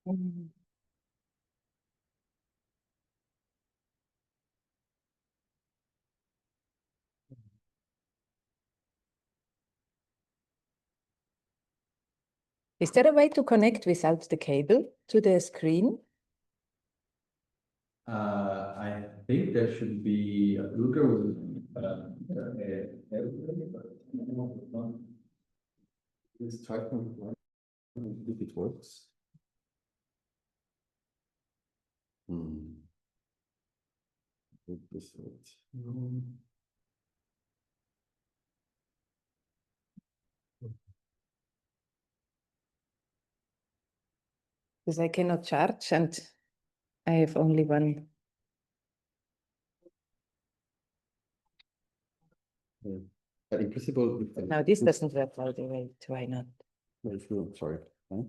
Mm. Is there a way to connect without the cable to the screen? I think there should be a Luca with let's try to if it works. This works. Because I cannot charge and I have only one. In principle, Now this doesn't work all the way. Why not? Sorry. Huh?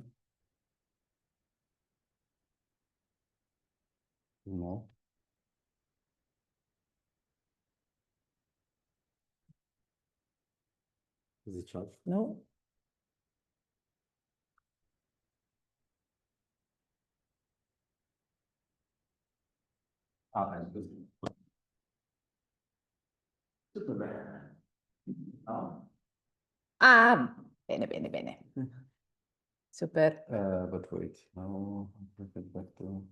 No. Is it charged? No. Ah, and this. Superman. Ah. Ah, bene, bene, bene. Super. But wait, now I'll get back to.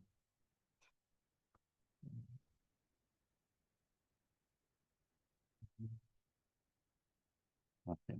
Okay.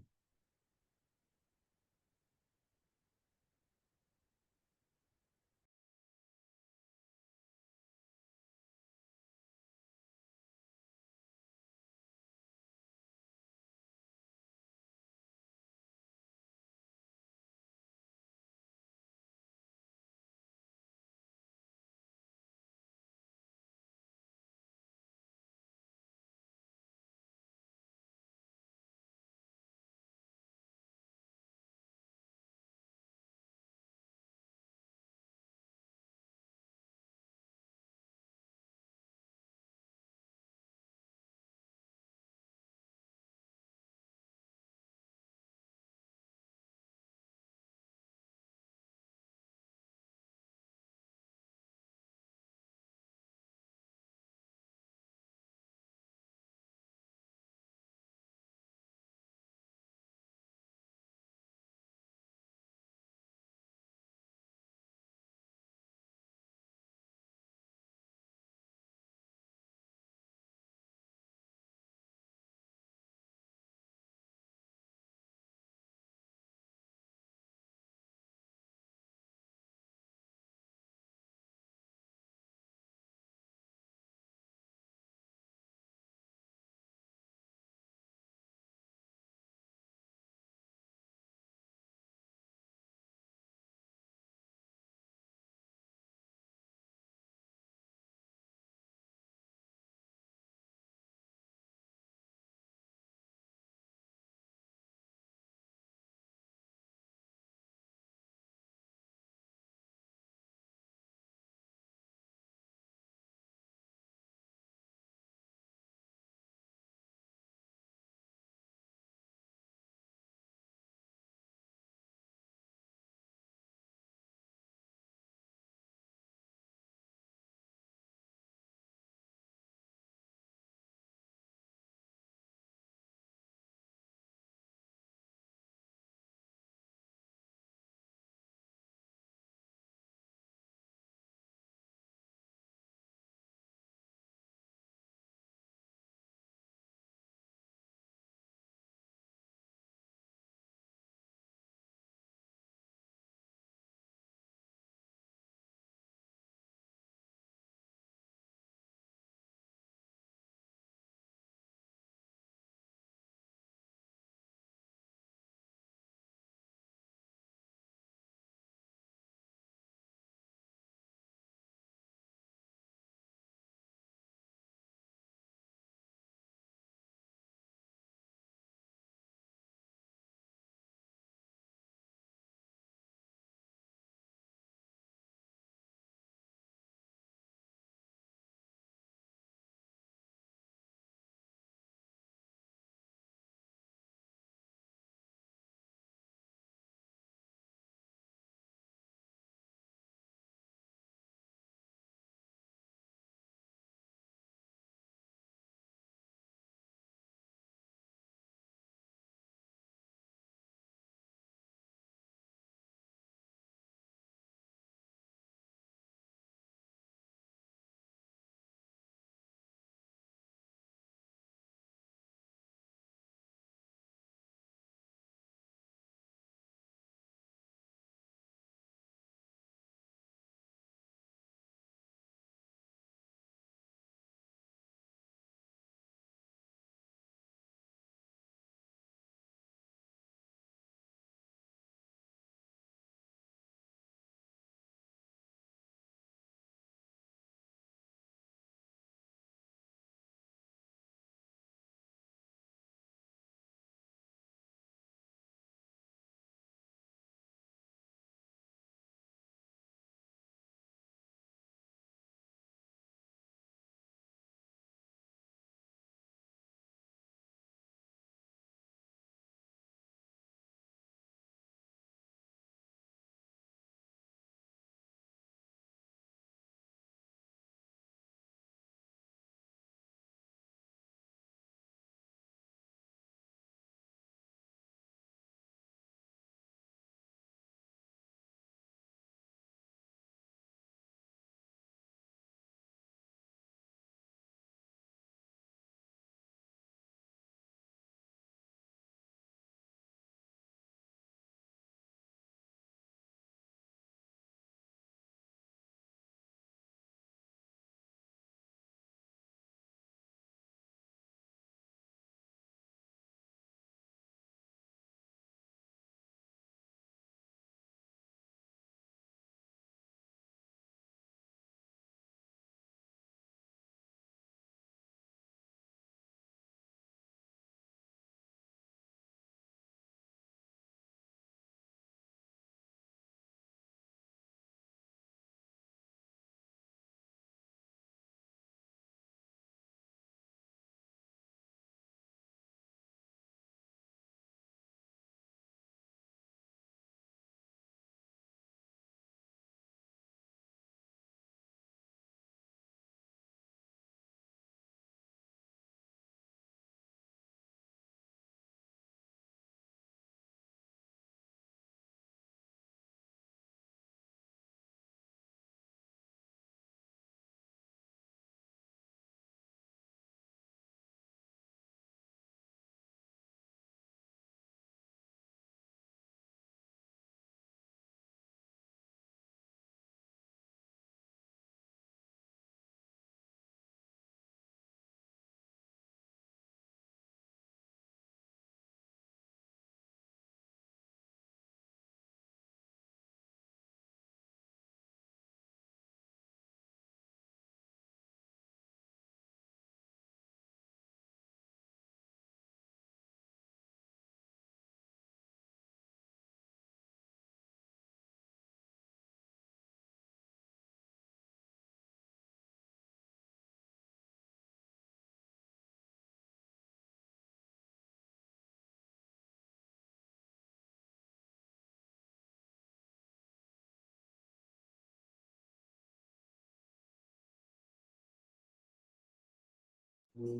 Go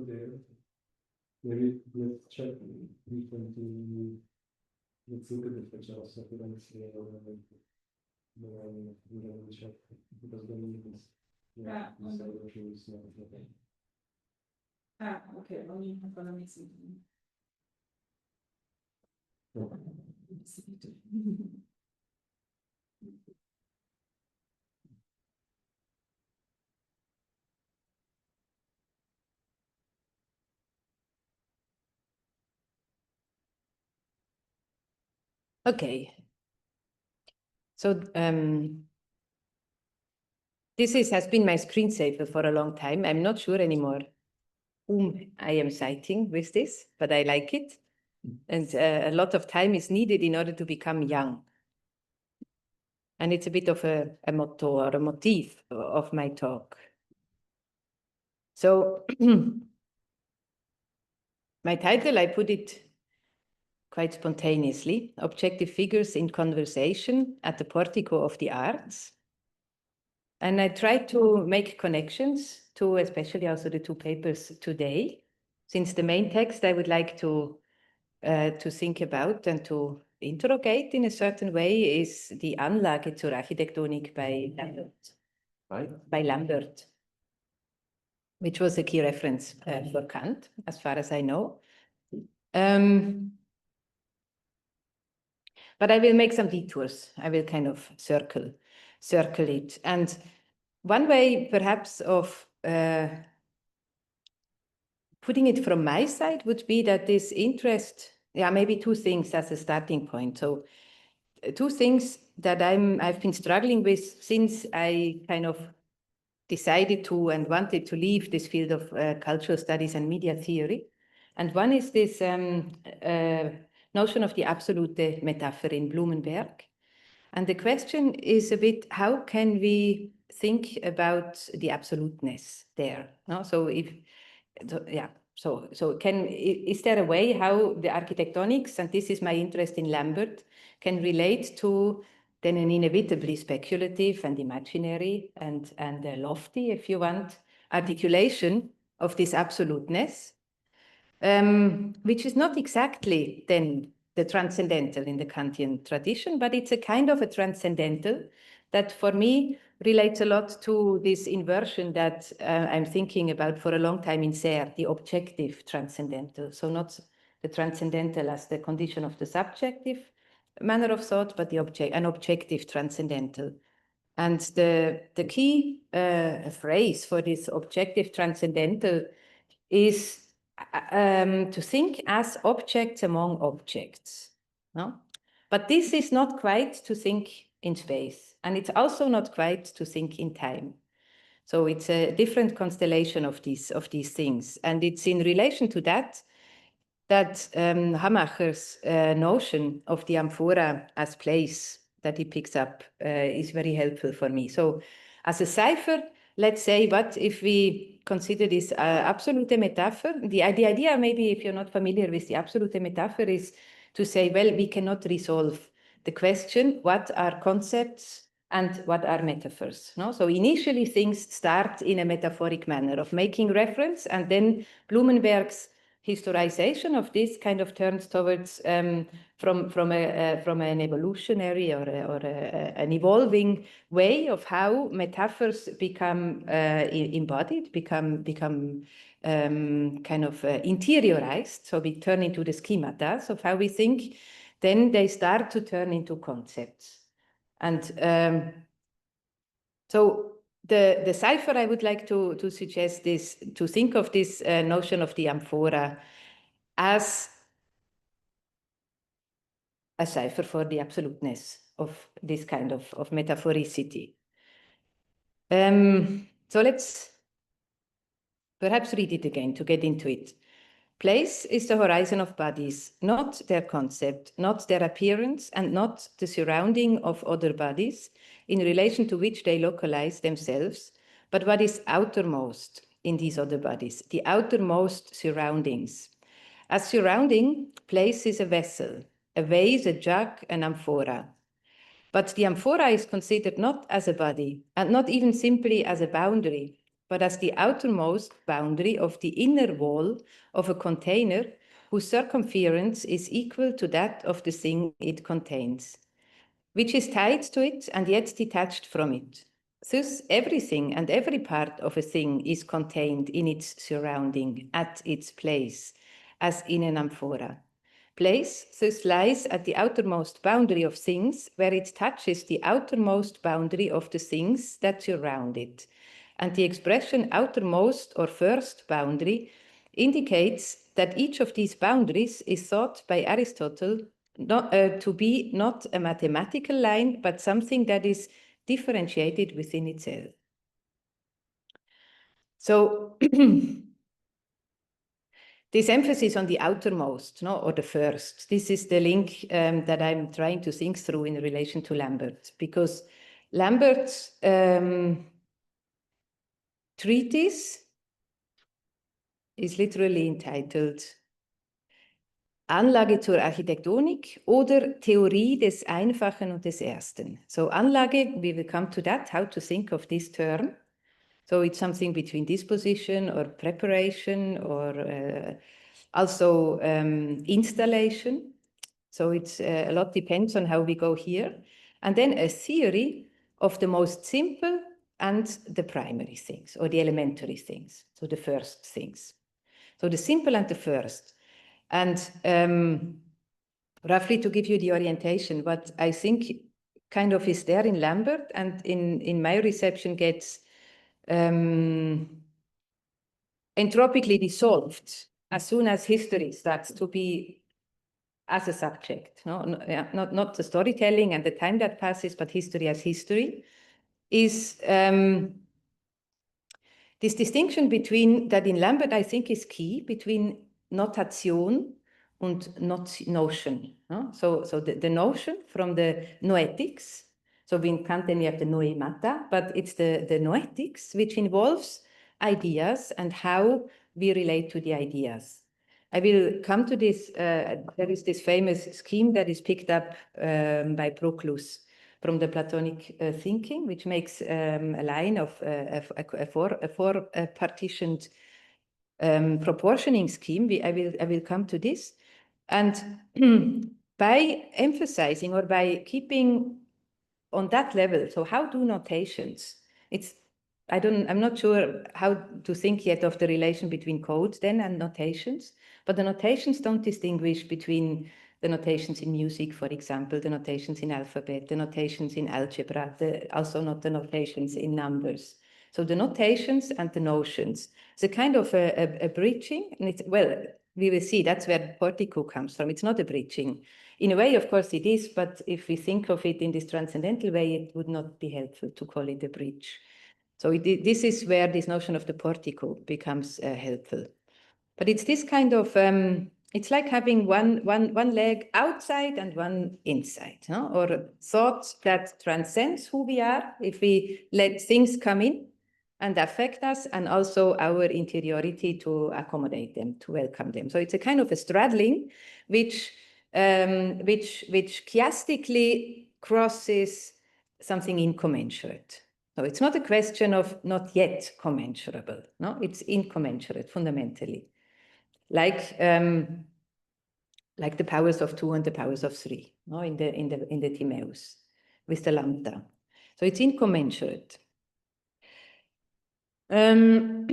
there. Maybe let's check different. Let's look at the pictures so we don't see the check because the link is okay, only gonna mix it. Okay. So this has been my screensaver for a long time. I'm not sure anymore whom I am citing with this, but I like it. And a lot of time is needed in order to become young. And it's a bit of a motto or a motif of my talk. So my title, I put it quite spontaneously, Objective Figures in Conversation at the Portico of the Arts. And I tried to make connections to especially also the two papers today, since the main text I would like to think about and to interrogate in a certain way is the Anlage zur Architektonik by Lambert. By Lambert, which was a key reference for Kant, as far as I know. But I will make some detours. I will kind of circle it. And one way perhaps of putting it from my side would be that this interest, maybe two things as a starting point. So two things that I've been struggling with since I kind of decided to and wanted to leave this field of cultural studies and media theory. And one is this notion of the absolute metaphor in Blumenberg. And the question is a bit, how can we think about the absoluteness there? No? So if, is there a way how the architectonics, and this is my interest in Lambert, can relate to then an inevitably speculative and imaginary and lofty, if you want, articulation of this absoluteness, which is not exactly then the transcendental in the Kantian tradition, but it's a kind of a transcendental that for me relates a lot to this inversion that I'm thinking about for a long time in Serre, the objective transcendental. So not the transcendental as the condition of the subjective manner of thought, but an objective transcendental. And the key phrase for this objective transcendental is to think as objects among objects. No? But this is not quite to think in space, and it's also not quite to think in time. So it's a different constellation of these things, and it's in relation to that Hamacher's notion of the amphora as place that he picks up is very helpful for me. So as a cipher, let's say, what if we consider this absolute metaphor? The idea, maybe if you're not familiar with the absolute metaphor, is to say, well, we cannot resolve the question, what are concepts and what are metaphors? No? So initially things start in a metaphoric manner of making reference, and then Blumenberg's historization of this kind of turns towards from an evolutionary or an evolving way of how metaphors become embodied, become kind of interiorized. So we turn into the schemata of how we think. Then they start to turn into concepts, and so the cipher I would like to suggest is to think of this notion of the amphora as a cipher for the absoluteness of this kind of metaphoricity. So let's perhaps read it again to get into it. Place is the horizon of bodies, not their concept, not their appearance, and not the surrounding of other bodies in relation to which they localize themselves, but what is outermost in these other bodies, the outermost surroundings. As surrounding, place is a vessel, a vase, a jug, an amphora. But the amphora is considered not as a body, and not even simply as a boundary, but as the outermost boundary of the inner wall of a container whose circumference is equal to that of the thing it contains, which is tied to it and yet detached from it. Thus, everything and every part of a thing is contained in its surrounding, at its place, as in an amphora. Place thus lies at the outermost boundary of things, where it touches the outermost boundary of the things that surround it. And the expression outermost or first boundary indicates that each of these boundaries is thought by Aristotle to be not a mathematical line, but something that is differentiated within itself. So this emphasis on the outermost, no, or the first, this is the link that I'm trying to think through in relation to Lambert, because Lambert's treatise is literally entitled Anlage zur Architektonik oder Theorie des Einfachen und des Ersten. So Anlage, we will come to that, how to think of this term. So it's something between disposition or preparation or also installation. So it's a lot depends on how we go here. And then a theory of the most simple and the primary things or the elementary things. So the first things. So the simple and the first. And roughly to give you the orientation, what I think kind of is there in Lambert and in my reception gets entropically dissolved as soon as history starts to be as a subject, not the storytelling and the time that passes, but history as history, is this distinction between, that in Lambert I think is key, between Notation and notion. No? So the notion from the noetics, so in Kant then we have the noemata, but it's the noetics which involves ideas and how we relate to the ideas. I will come to this, there is this famous scheme that is picked up by Proclus from the Platonic thinking, which makes a line of a four partitioned proportioning scheme. I will come to this. And by emphasizing or by keeping on that level, so how do notations, I'm not sure how to think yet of the relation between codes then and notations, but the notations don't distinguish between the notations in music, for example, the notations in alphabet, the notations in algebra, also not the notations in numbers. So the notations and the notions. It's a kind of a bridging, and it's, well, we will see, that's where portico comes from. It's not a bridging. In a way, of course, it is, but if we think of it in this transcendental way, it would not be helpful to call it a bridge. So this is where this notion of the portico becomes helpful. But it's this kind of, it's like having one leg outside and one inside, no? Or thought that transcends who we are if we let things come in and affect us, and also our interiority to accommodate them, to welcome them. So it's a kind of a straddling which chiastically crosses something incommensurate. So it's not a question of not yet commensurable, no, it's incommensurate fundamentally. Like the powers of 2 and the powers of 3, no, in the Timaeus with the lambda. So it's incommensurate. So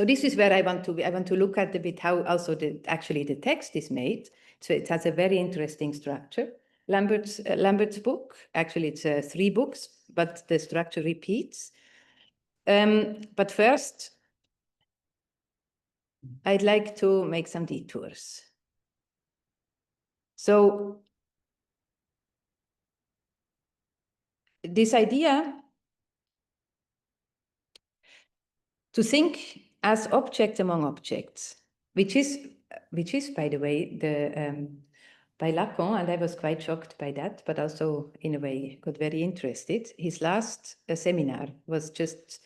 this is where I want to look at a bit how also actually the text is made. So it has a very interesting structure. Lambert's book, actually it's 3 books, but the structure repeats. But first, I'd like to make some detours. So this idea to think as object among objects, which is, by the way, by Lacan, and I was quite shocked by that, but also in a way got very interested. His last seminar was just,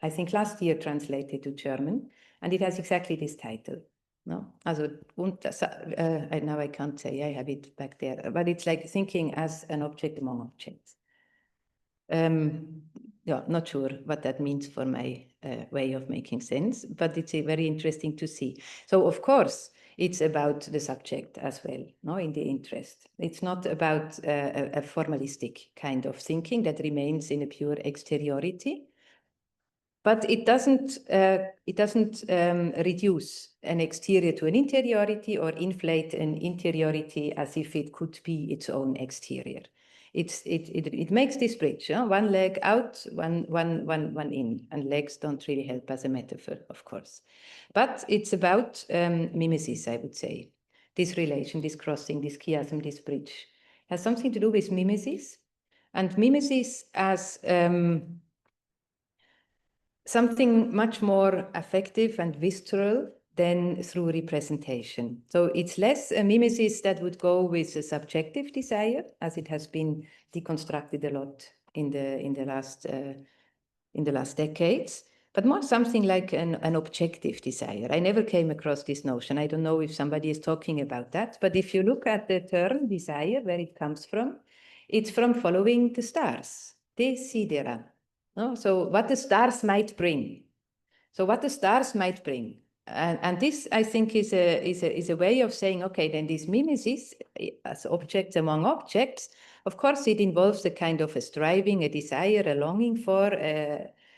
I think, last year translated to German, and it has exactly this title. No, also, now I can't say, I have it back there, but it's like thinking as an object among objects. yeah, not sure what that means for my way of making sense, but it's very interesting to see. So of course, it's about the subject as well, no, in the interest. It's not about a formalistic kind of thinking that remains in a pure exteriority, but it doesn't reduce an exterior to an interiority or inflate an interiority as if it could be its own exterior. It makes this bridge, one leg out, one in, and legs don't really help as a metaphor, of course. But it's about mimesis, I would say. This relation, this crossing, this chiasm, this bridge has something to do with mimesis, and mimesis as something much more affective and visceral than through representation. So it's less a mimesis that would go with a subjective desire, as it has been deconstructed a lot in the last decades, but more something like an objective desire. I never came across this notion. I don't know if somebody is talking about that, but if you look at the term desire, where it comes from, it's from following the stars. Desidera. No? So what the stars might bring. So what the stars might bring. And this, I think, is a way of saying, okay, then this mimesis as objects among objects, of course, it involves a kind of a striving, a desire, a longing for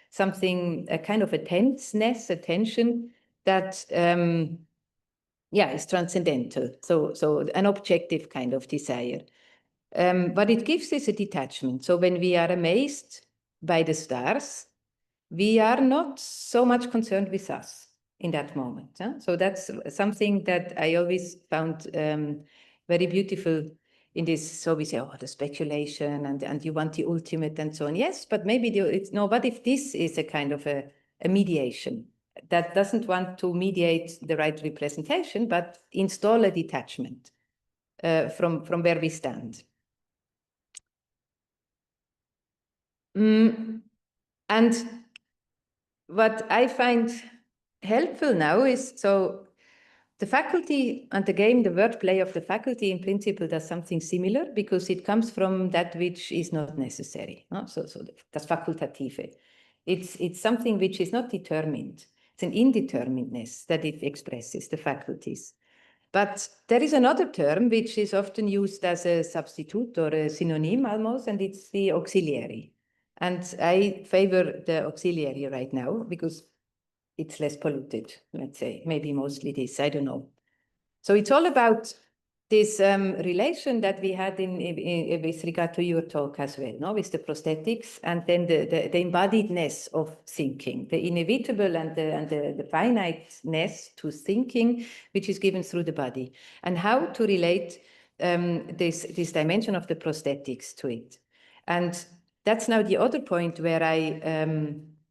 something, a kind of a tenseness, a tension that, is transcendental. So an objective kind of desire. But it gives us a detachment. So when we are amazed by the stars, we are not so much concerned with us in that moment. So that's something that I always found very beautiful in this. So we say, oh, the speculation and you want the ultimate and so on. Yes, but maybe but if this is a kind of a mediation that doesn't want to mediate the right representation, but install a detachment from where we stand. And what I find helpful now is, so the faculty and the game, the wordplay of the faculty in principle does something similar because it comes from that which is not necessary. No? So das Fakultative. It's something which is not determined. It's an indeterminateness that it expresses, the faculties. But there is another term which is often used as a substitute or a synonym almost, and it's the auxiliary. And I favor the auxiliary right now because it's less polluted, let's say, maybe mostly this, I don't know. So it's all about this relation that we had with regard to your talk as well, no? With the prosthetics and then the embodiedness of thinking, the inevitable and the finiteness to thinking, which is given through the body, and how to relate this dimension of the prosthetics to it. And that's now the other point where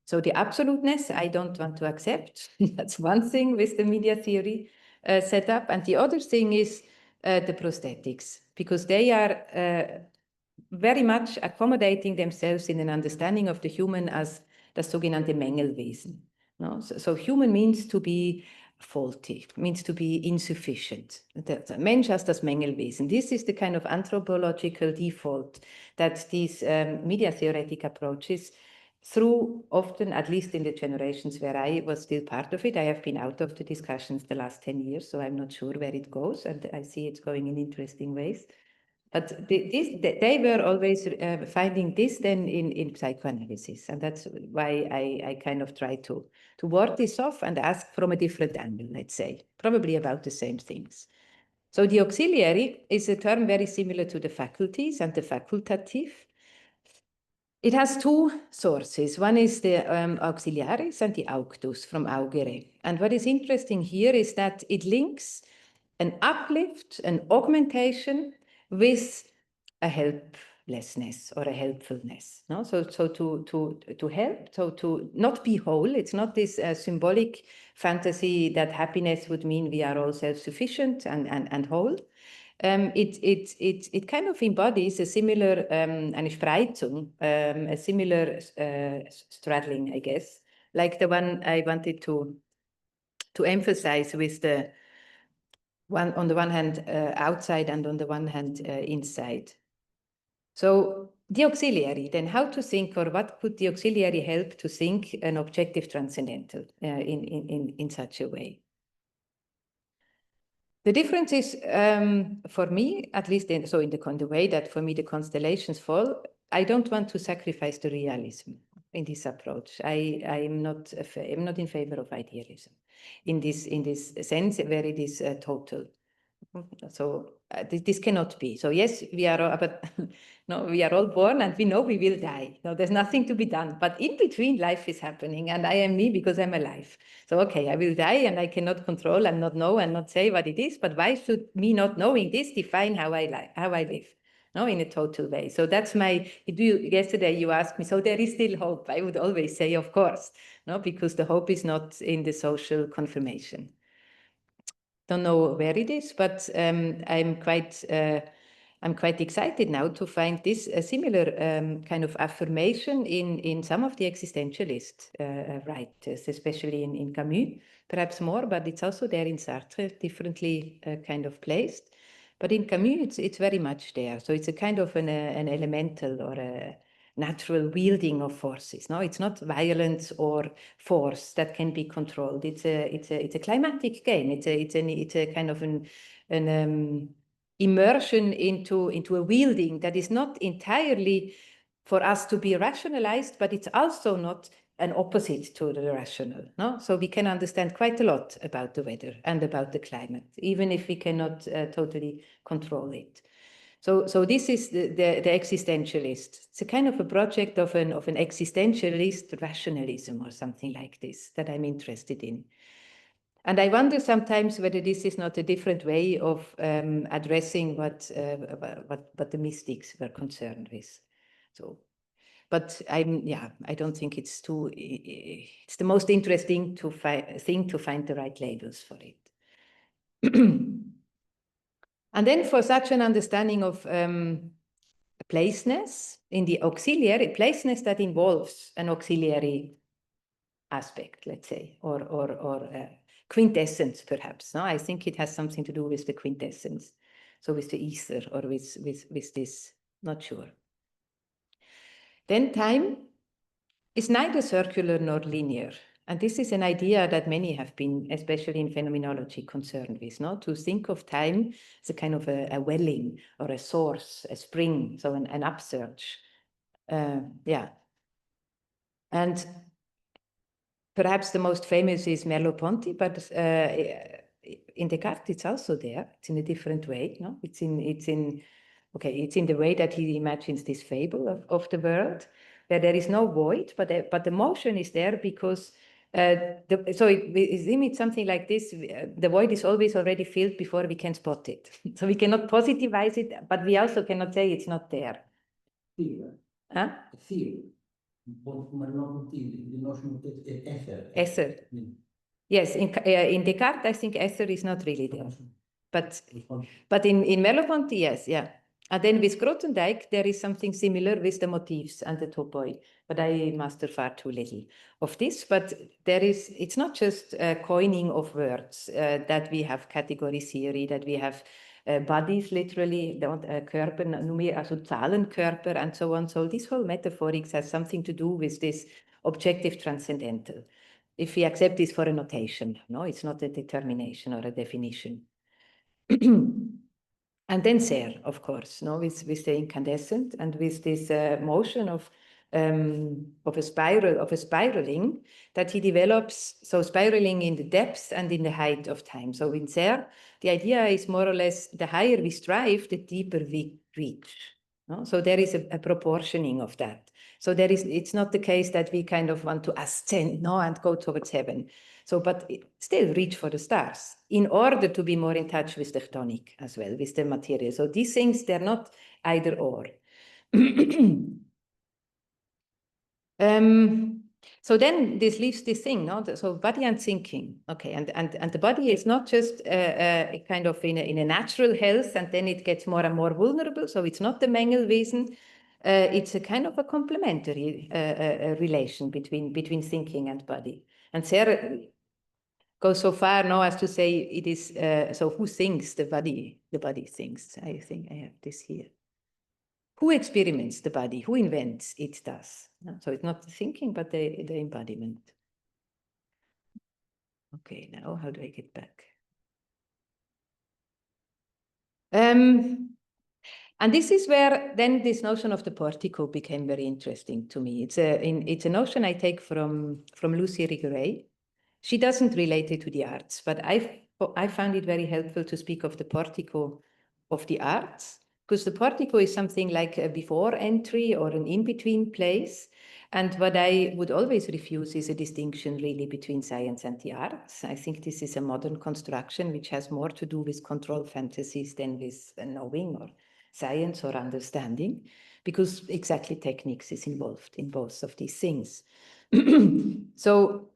so the absoluteness, I don't want to accept. That's one thing with the media theory setup. And the other thing is the prosthetics, because they are very much accommodating themselves in an understanding of the human as das sogenannte Mängelwesen. No? So human means to be faulty, means to be insufficient. The Mensch has das Mängelwesen. This is the kind of anthropological default that these media theoretic approaches through often, at least in the generations where I was still part of it. I have been out of the discussions the last 10 years, so I'm not sure where it goes, and I see it's going in interesting ways. But they were always finding this then in psychoanalysis, and that's why I kind of try to ward this off and ask from a different angle, let's say, probably about the same things. So the auxiliary is a term very similar to the faculties and the facultative. It has two sources. One is the auxiliaris and the auctus from augere. And what is interesting here is that it links an uplift, an augmentation with a helplessness or a helpfulness. No? So to help, so to not be whole. It's not this symbolic fantasy that happiness would mean we are all self-sufficient and whole. It kind of embodies a similar eine Spreizung, a similar straddling, I guess, like the one I wanted to emphasize with the on the one hand outside and on the one hand inside. So The auxiliary, then how to think, or what could the auxiliary help to think an objective transcendental in such a way? The difference is, for me, at least in the way that for me the constellations fall, I don't want to sacrifice the realism in this approach. I'm not in favor of idealism in this sense where it is total. So this cannot be. So yes, we are all, but no, we are all born and we know we will die. No, there's nothing to be done. But in between, life is happening, and I am me because I'm alive. So okay, I will die, and I cannot control and not know and not say what it is. But why should me not knowing this define how I live? No, in a total way. So that's my. Yesterday you asked me. So there is still hope. I would always say, of course, no, because the hope is not in the social confirmation. Don't know where it is, but I'm quite excited now to find this similar kind of affirmation in some of the existentialist writers, especially in Camus, perhaps more, but it's also there in Sartre, differently kind of placed. But in Camus, it's very much there. So it's a kind of an elemental or a natural wielding of forces. No, it's not violence or force that can be controlled. It's a climatic game. It's a kind of an immersion into a wielding that is not entirely for us to be rationalized, but it's also not an opposite to the rational. No, so we can understand quite a lot about the weather and about the climate, even if we cannot totally control it. So this is the existentialist. It's a kind of a project of an existentialist rationalism or something like this that I'm interested in. And I wonder sometimes whether this is not a different way of addressing what the mystics were concerned with. So, but I don't think it's it's the most interesting thing to find the right labels for it. And then for such an understanding of placeness in the auxiliary, placeness that involves an auxiliary aspect, let's say, or quintessence, perhaps. No, I think it has something to do with the quintessence, so with the ether or with this. Not sure. Then time is neither circular nor linear. And this is an idea that many have been, especially in phenomenology, concerned with, no? To think of time as a kind of a welling or a source, a spring, so an upsurge. Yeah. And perhaps the most famous is Merleau-Ponty, but in Descartes it's also there. It's in a different way, no? It's in the way that he imagines this fable of the world, where there is no void, but the motion is there because so it limits something like this. The void is always already filled before we can spot it. So we cannot positivize it, but we also cannot say it's not there. Feel. Huh? Feel. Maar nog die notion is ether. Ether. Yes, in Descartes, I think ether is not really there. But in Merleau-Ponty, yes, yeah. And then with Grothendieck, there is something similar with the motifs and the topoi. But I master far too little of this. But it's not just coining of words, that we have category theory, that we have bodies literally, Körper, also Zahlenkörper and so on. So this whole metaphorics has something to do with this objective transcendental. If we accept this for a notation, no, it's not a determination or a definition. And then Serre, of course, no, with the incandescent and with this motion of a spiraling that he develops, so spiraling in the depth and in the height of time. So in Serre, the idea is more or less the higher we strive, the deeper we reach. No? So there is a proportioning of that. So it's not the case that we kind of want to ascend, no, and go towards heaven. So, but still reach for the stars in order to be more in touch with the chthonic as well, with the material. So these things, they're not either or. So then this leaves this thing, no? So body and thinking, okay, and the body is not just kind of in a natural health, and then it gets more and more vulnerable. So it's not the Mängelwesen. It's a kind of a complementary relation between thinking and body. And Sarah goes so far now as to say it is so who thinks? The body thinks. I think I have this here. who experiments the body, who invents, it does. So it's not the thinking, but the embodiment. Okay, now how do I get back? And this is where then this notion of the portico became very interesting to me. It's a notion I take from Lucy Irigaray. She doesn't relate it to the arts, but I found it very helpful to speak of the portico of the arts, because the portico is something like a before entry or an in-between place. And what I would always refuse is a distinction really between science and the arts. I think this is a modern construction which has more to do with control fantasies than with knowing or science or understanding, because exactly techniques is involved in both of these things. So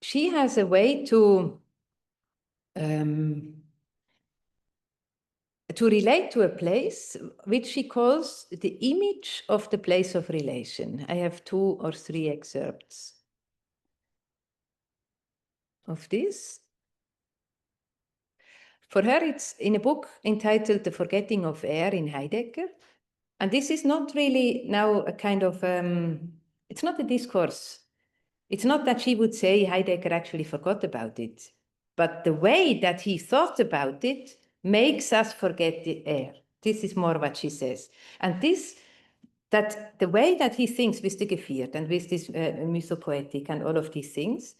she has a way to relate to a place, which she calls the image of the place of relation. I have 2 or 3 excerpts of this. For her, it's in a book entitled The Forgetting of Air in Heidegger. And this is not really now a kind of, it's not a discourse. It's not that she would say Heidegger actually forgot about it, but the way that he thought about it makes us forget the air. This is more what she says. And that the way that he thinks with the Geviert and with this mythopoetic and all of these things,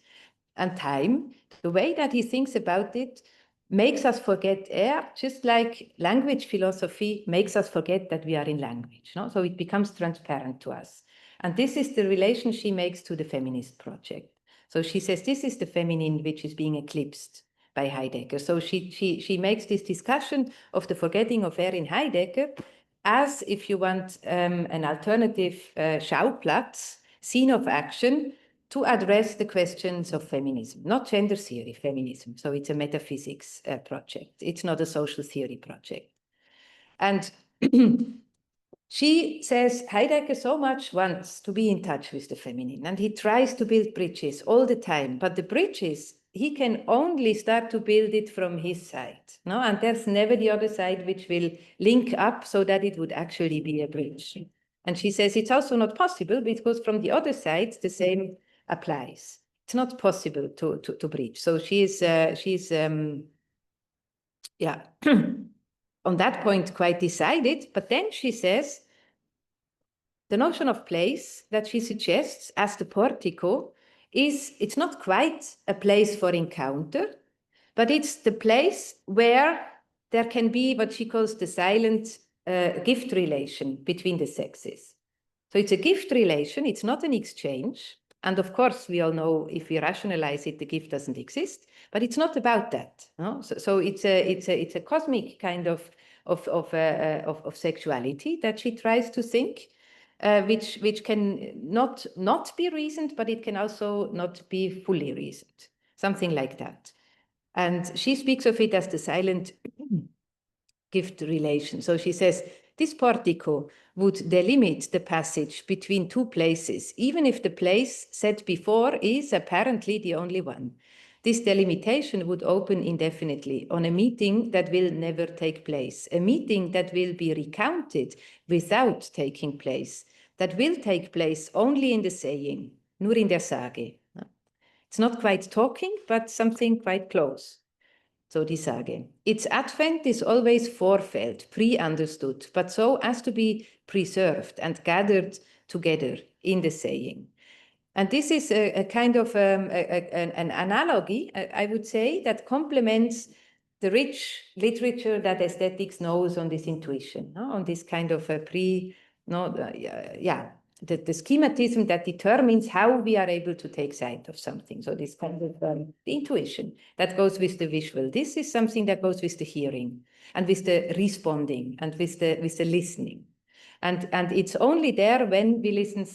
and time, the way that he thinks about it makes us forget air, just like language philosophy makes us forget that we are in language. No? So it becomes transparent to us. And this is the relation she makes to the feminist project. So she says this is the feminine which is being eclipsed by Heidegger. So she makes this discussion of the forgetting of air in Heidegger as, if you want, an alternative Schauplatz, scene of action, to address the questions of feminism, not gender theory, feminism. So it's a metaphysics project. It's not a social theory project. And she says Heidegger so much wants to be in touch with the feminine, and he tries to build bridges all the time, but the bridges, he can only start to build it from his side, no? And there's never the other side which will link up so that it would actually be a bridge. And she says it's also not possible because from the other side, the same applies. It's not possible to bridge. So she's yeah, on that point quite decided, but then she says, the notion of place that she suggests as the portico it's not quite a place for encounter, but it's the place where there can be what she calls the silent gift relation between the sexes. So it's a gift relation, it's not an exchange. And of course, we all know if we rationalize it, the gift doesn't exist, but it's not about that. No? So it's a cosmic kind of sexuality that she tries to think, which can not be reasoned, but it can also not be fully reasoned, something like that. And she speaks of it as the silent gift relation. So she says, this portico would delimit the passage between 2 places, even if the place said before is apparently the only one. This delimitation would open indefinitely on a meeting that will never take place, a meeting that will be recounted without taking place, that will take place only in the saying, nur in der Sage. It's not quite talking, but something quite close. So die Sage. Its advent is always vorfelt, pre-understood, but so as to be preserved and gathered together in the saying. And this is a kind of an analogy, I would say, that complements the rich literature that aesthetics knows on this intuition, no? On this kind of the schematism that determines how we are able to take sight of something. So this kind of the intuition that goes with the visual. This is something that goes with the hearing and with the responding and with the listening. And it's only there when we listen,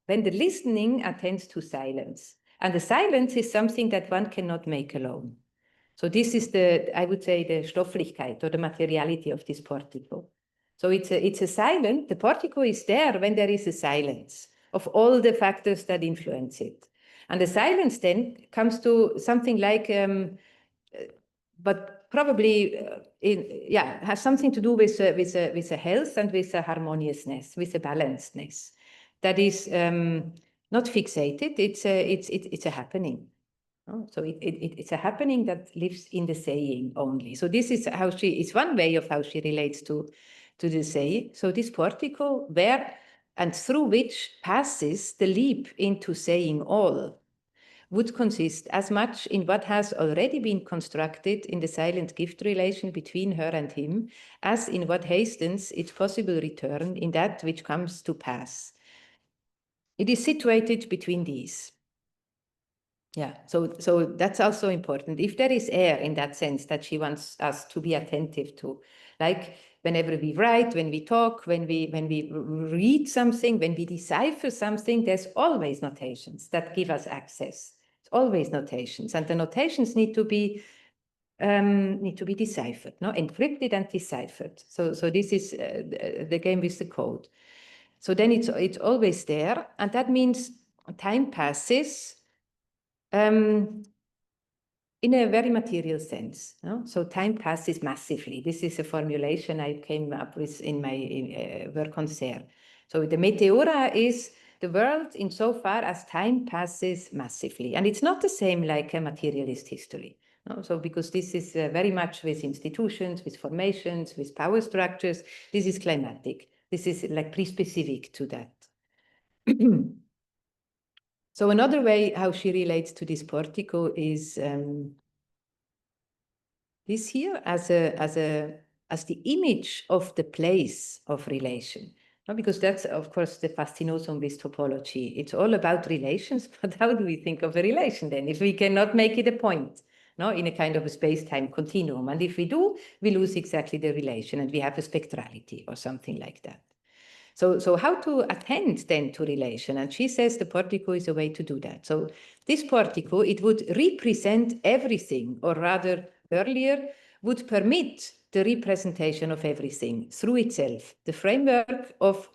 when the listening attends to silence. And the silence is something that one cannot make alone. So this is I would say, the Stofflichkeit or the materiality of this portico. So it's a silent, the portico is there when there is a silence of all the factors that influence it. And the silence then comes to something like, but probably has something to do with a health and with a harmoniousness, with a balancedness that is not fixated. It's a happening. So it's a happening that lives in the saying only. So this is how it's one way of how she relates to the saying. So this portico where and through which passes the leap into saying all would consist as much in what has already been constructed in the silent gift relation between her and him as in what hastens its possible return in that which comes to pass. It is situated between these. Yeah, so that's also important. If there is air in that sense that she wants us to be attentive to, like whenever we write, when we talk, when we read something, when we decipher something, there's always notations that give us access. It's always notations, and the notations need to be deciphered, no, encrypted and deciphered. So this is the game with the code. So then it's always there, and that means time passes. In a very material sense. No? So time passes massively. This is a formulation I came up with in my work on Serre. So the meteora is the world insofar as time passes massively. And it's not the same like a materialist history. No? So because this is very much with institutions, with formations, with power structures. This is climatic. This is like pre-specific to that. So another way how she relates to this portico is this here as the image of the place of relation. No, because that's, of course, the fascinosum with topology. It's all about relations, but how do we think of a relation then if we cannot make it a point, no, in a kind of a space-time continuum? And if we do, we lose exactly the relation and we have a spectrality or something like that. So how to attend then to relation? And she says the portico is a way to do that. So this portico, it would represent everything, or rather earlier, would permit the representation of everything through itself, the framework of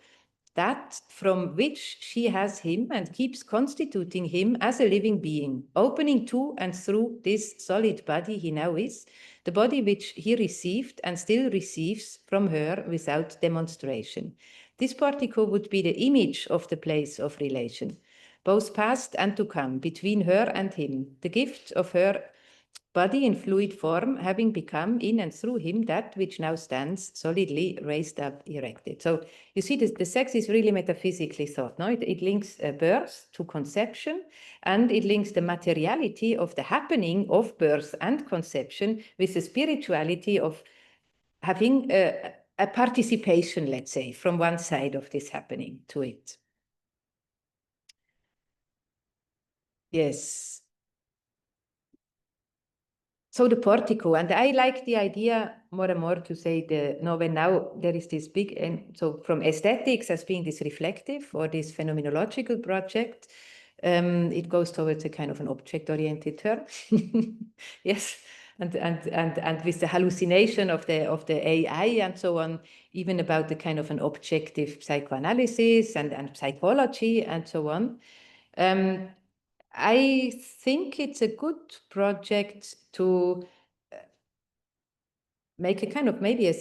that from which she has him and keeps constituting him as a living being, opening to and through this solid body he now is, the body which he received and still receives from her without demonstration. This portico would be the image of the place of relation, both past and to come, between her and him, the gift of her body in fluid form, having become in and through him that which now stands solidly raised up, erected. So you see, the sex is really metaphysically thought. No? It links birth to conception, and it links the materiality of the happening of birth and conception with the spirituality of having a participation, let's say, from one side of this happening to it. Yes. So the portico, and I like the idea more and more to say when now there is this big, and so from aesthetics as being this reflective or this phenomenological project, it goes towards a kind of an object-oriented term. Yes, and with the hallucination of the AI and so on, even about the kind of an objective psychoanalysis and psychology and so on. I think it's a good project to make a kind of maybe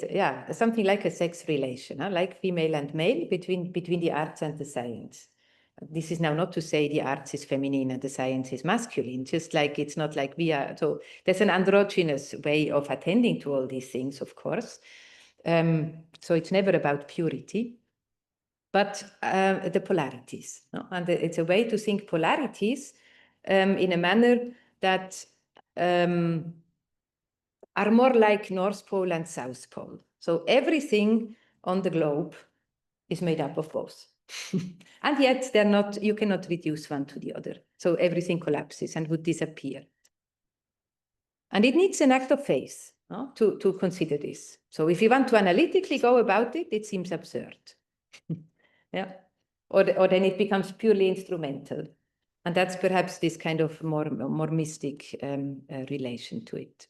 something like a sex relation, like female and male between the arts and the science. This is now not to say the arts is feminine and the science is masculine, just like it's not like we are. So there's an androgynous way of attending to all these things, of course. So it's never about purity, but the polarities. No? And it's a way to think polarities in a manner that are more like North Pole and South Pole. So everything on the globe is made up of both. And yet they're not, you cannot reduce one to the other. So everything collapses and would disappear. And it needs an act of faith, no? to consider this. So if you want to analytically go about it, it seems absurd. Yeah. Or then it becomes purely instrumental. And that's perhaps this kind of more mystic relation to it.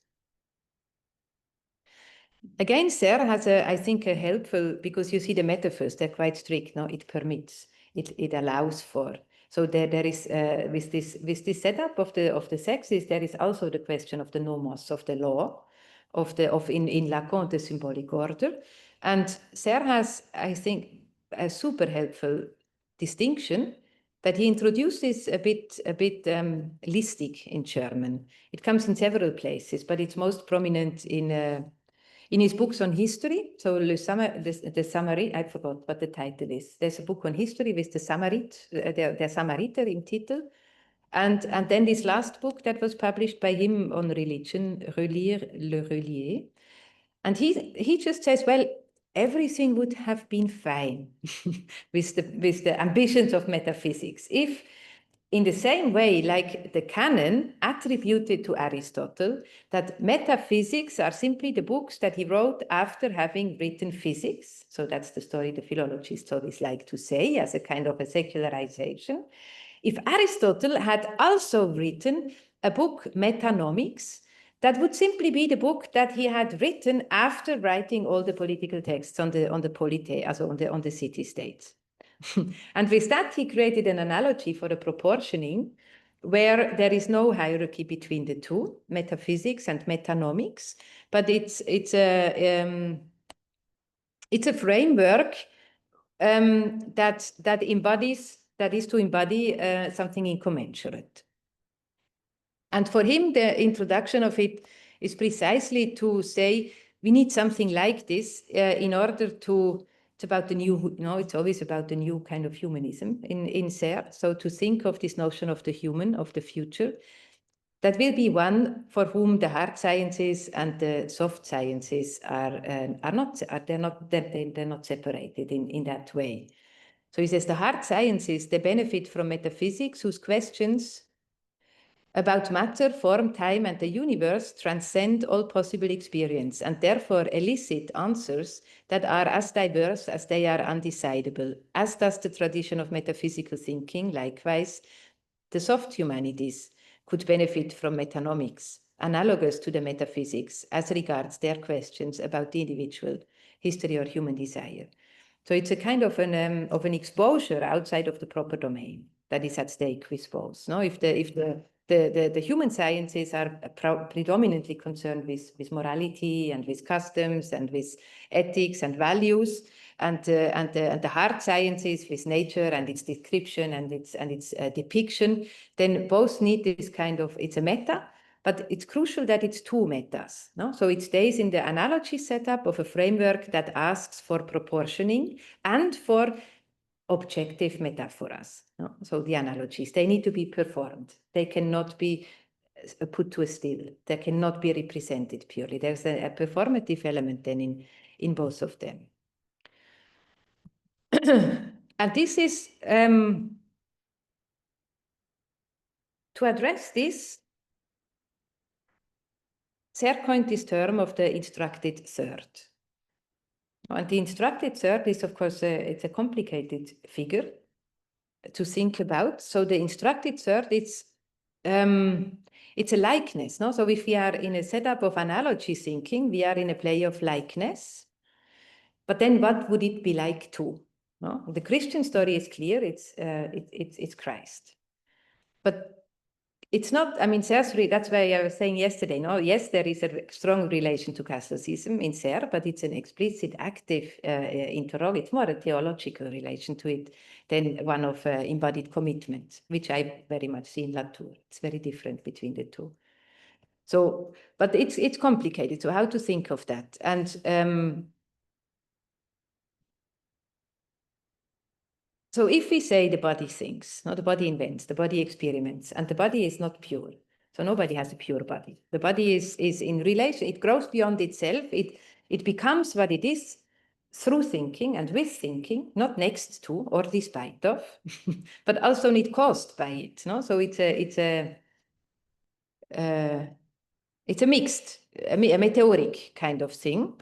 Again, Serre has, I think, a helpful, because you see the metaphors, they're quite strict. No, it permits, it allows for. So there is with this setup of the sexes, there is also the question of the nomos, of the law, in Lacan, the symbolic order. And Serre has, I think, a super helpful distinction that he introduces a bit listic in German. It comes in several places, but it's most prominent in his books on history. So the Samarit, I forgot what the title is. There's a book on history with the Samarit, der Samariter im Titel. And then this last book that was published by him on religion, Relire le Relier. And he just says, well, everything would have been fine with the ambitions of metaphysics if, in the same way, like the canon attributed to Aristotle, that metaphysics are simply the books that he wrote after having written physics. So that's the story the philologists always like to say, as a kind of a secularization. If Aristotle had also written a book, Metanomics, that would simply be the book that he had written after writing all the political texts on the polity, also on the city-states. And with that, he created an analogy for the proportioning, where there is no hierarchy between the two, metaphysics and metanomics, but it's a framework that is to embody something incommensurate. And for him, the introduction of it is precisely to say, we need something like this in order to, it's about the new, it's always about the new kind of humanism in Serre. So to think of this notion of the human, of the future, that will be one for whom the hard sciences and the soft sciences they're not separated in that way. So he says the hard sciences, they benefit from metaphysics whose questions about matter, form, time, and the universe transcend all possible experience and therefore elicit answers that are as diverse as they are undecidable, as does the tradition of metaphysical thinking. Likewise, the soft humanities could benefit from metanomics, analogous to the metaphysics as regards their questions about the individual, history, or human desire. So it's a kind of an exposure outside of the proper domain that is at stake with both. No, if the human sciences are predominantly concerned with morality and with customs and with ethics and values, and the hard sciences with nature and its description and its depiction, then both need this kind of, it's a meta, but it's crucial that it's two metas. No? So it stays in the analogy setup of a framework that asks for proportioning and for objective metaphoras. No? So the analogies, they need to be performed. They cannot be put to a still. They cannot be represented purely. There's a performative element then in both of them. And this is, to address this, Serre coined this term of the instructed third. And the instructed third is, of course, it's a complicated figure to think about. So the instructed third, it's a likeness. No? So if we are in a setup of analogy thinking, we are in a play of likeness. But then what would it be like too? No? The Christian story is clear, it's Christ. But it's not, I mean, Serre, that's why I was saying yesterday, no? Yes, there is a strong relation to Catholicism in Serre, but it's an explicit, active interrogation. It's more a theological relation to it than one of embodied commitment, which I very much see in Latour. It's very different between the two. So, but it's complicated. So how to think of that? And so if we say the body thinks, no, the body invents, the body experiments, and the body is not pure. So nobody has a pure body. The body is in relation, it grows beyond itself, it becomes what it is through thinking and with thinking, not next to or despite of, but also not caused by it. No? So it's a mixed, a meteoric kind of thing.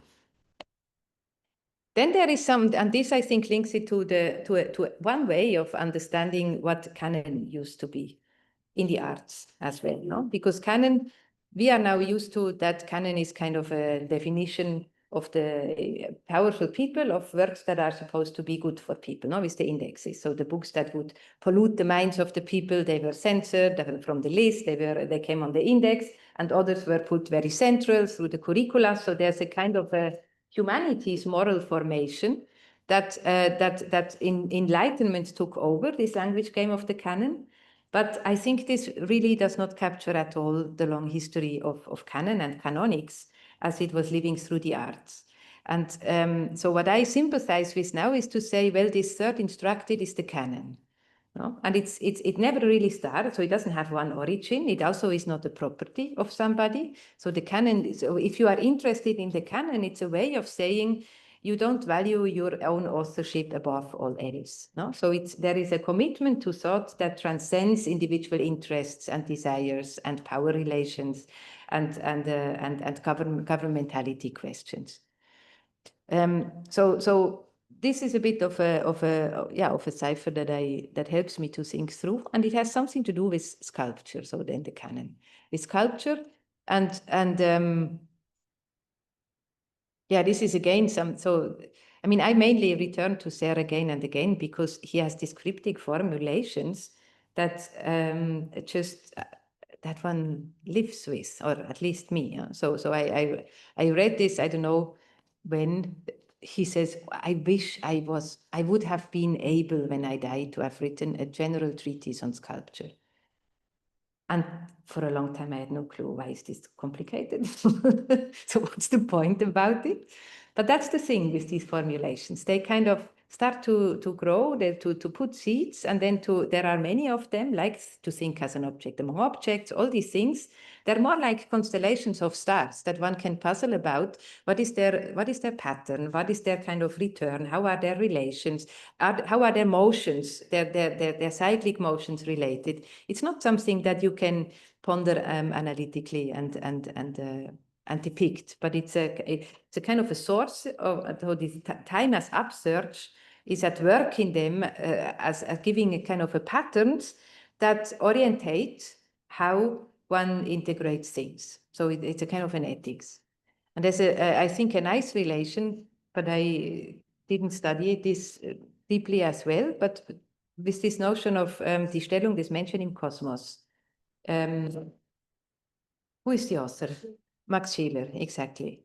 Then there is some, and this I think links it to one way of understanding what canon used to be in the arts as well, no? Because canon, we are now used to that canon is kind of a definition of the powerful people of works that are supposed to be good for people, no? With the indexes. So the books that would pollute the minds of the people, they were censored from the list, they came on the index, and others were put very central through the curricula. So there's a kind of a humanities moral formation that in Enlightenment took over. This language came of the canon. But I think this really does not capture at all the long history of canon and canonics as it was living through the arts. And so what I sympathize with now is to say, well, this third instructed is the canon. No? And it never really started, so it doesn't have one origin. It also is not a property of somebody. So the canon, so if you are interested in the canon, it's a way of saying you don't value your own authorship above all else. No? So there is a commitment to thought that transcends individual interests and desires and power relations and governmentality questions. So this is a bit of a cipher that helps me to think through, and it has something to do with sculpture. So then the canon with sculpture and this is again I mean, I mainly return to Serre again and again because he has these cryptic formulations that that one lives with, or at least me. So I read this, I don't know when, he says, I wish I would have been able when I died to have written a general treatise on sculpture. And for a long time, I had no clue, why is this complicated? So what's the point about it? But that's the thing with these formulations. They kind of start to grow, to put seeds, and then there are many of them, like to think as an object among objects, all these things. They're more like constellations of stars that one can puzzle about. What is their pattern? What is their kind of return? How are their relations? How are their motions, their cyclic motions related? It's not something that you can ponder analytically and depict, but it's a kind of a source of this time as upsurge is at work in them as giving a kind of a patterns that orientate how one integrates things. So it's a kind of an ethics. And there's I think a nice relation, but I didn't study this deeply as well, but with this notion of die Stellung des Menschen im Kosmos. Who is the author? Max Scheler, exactly.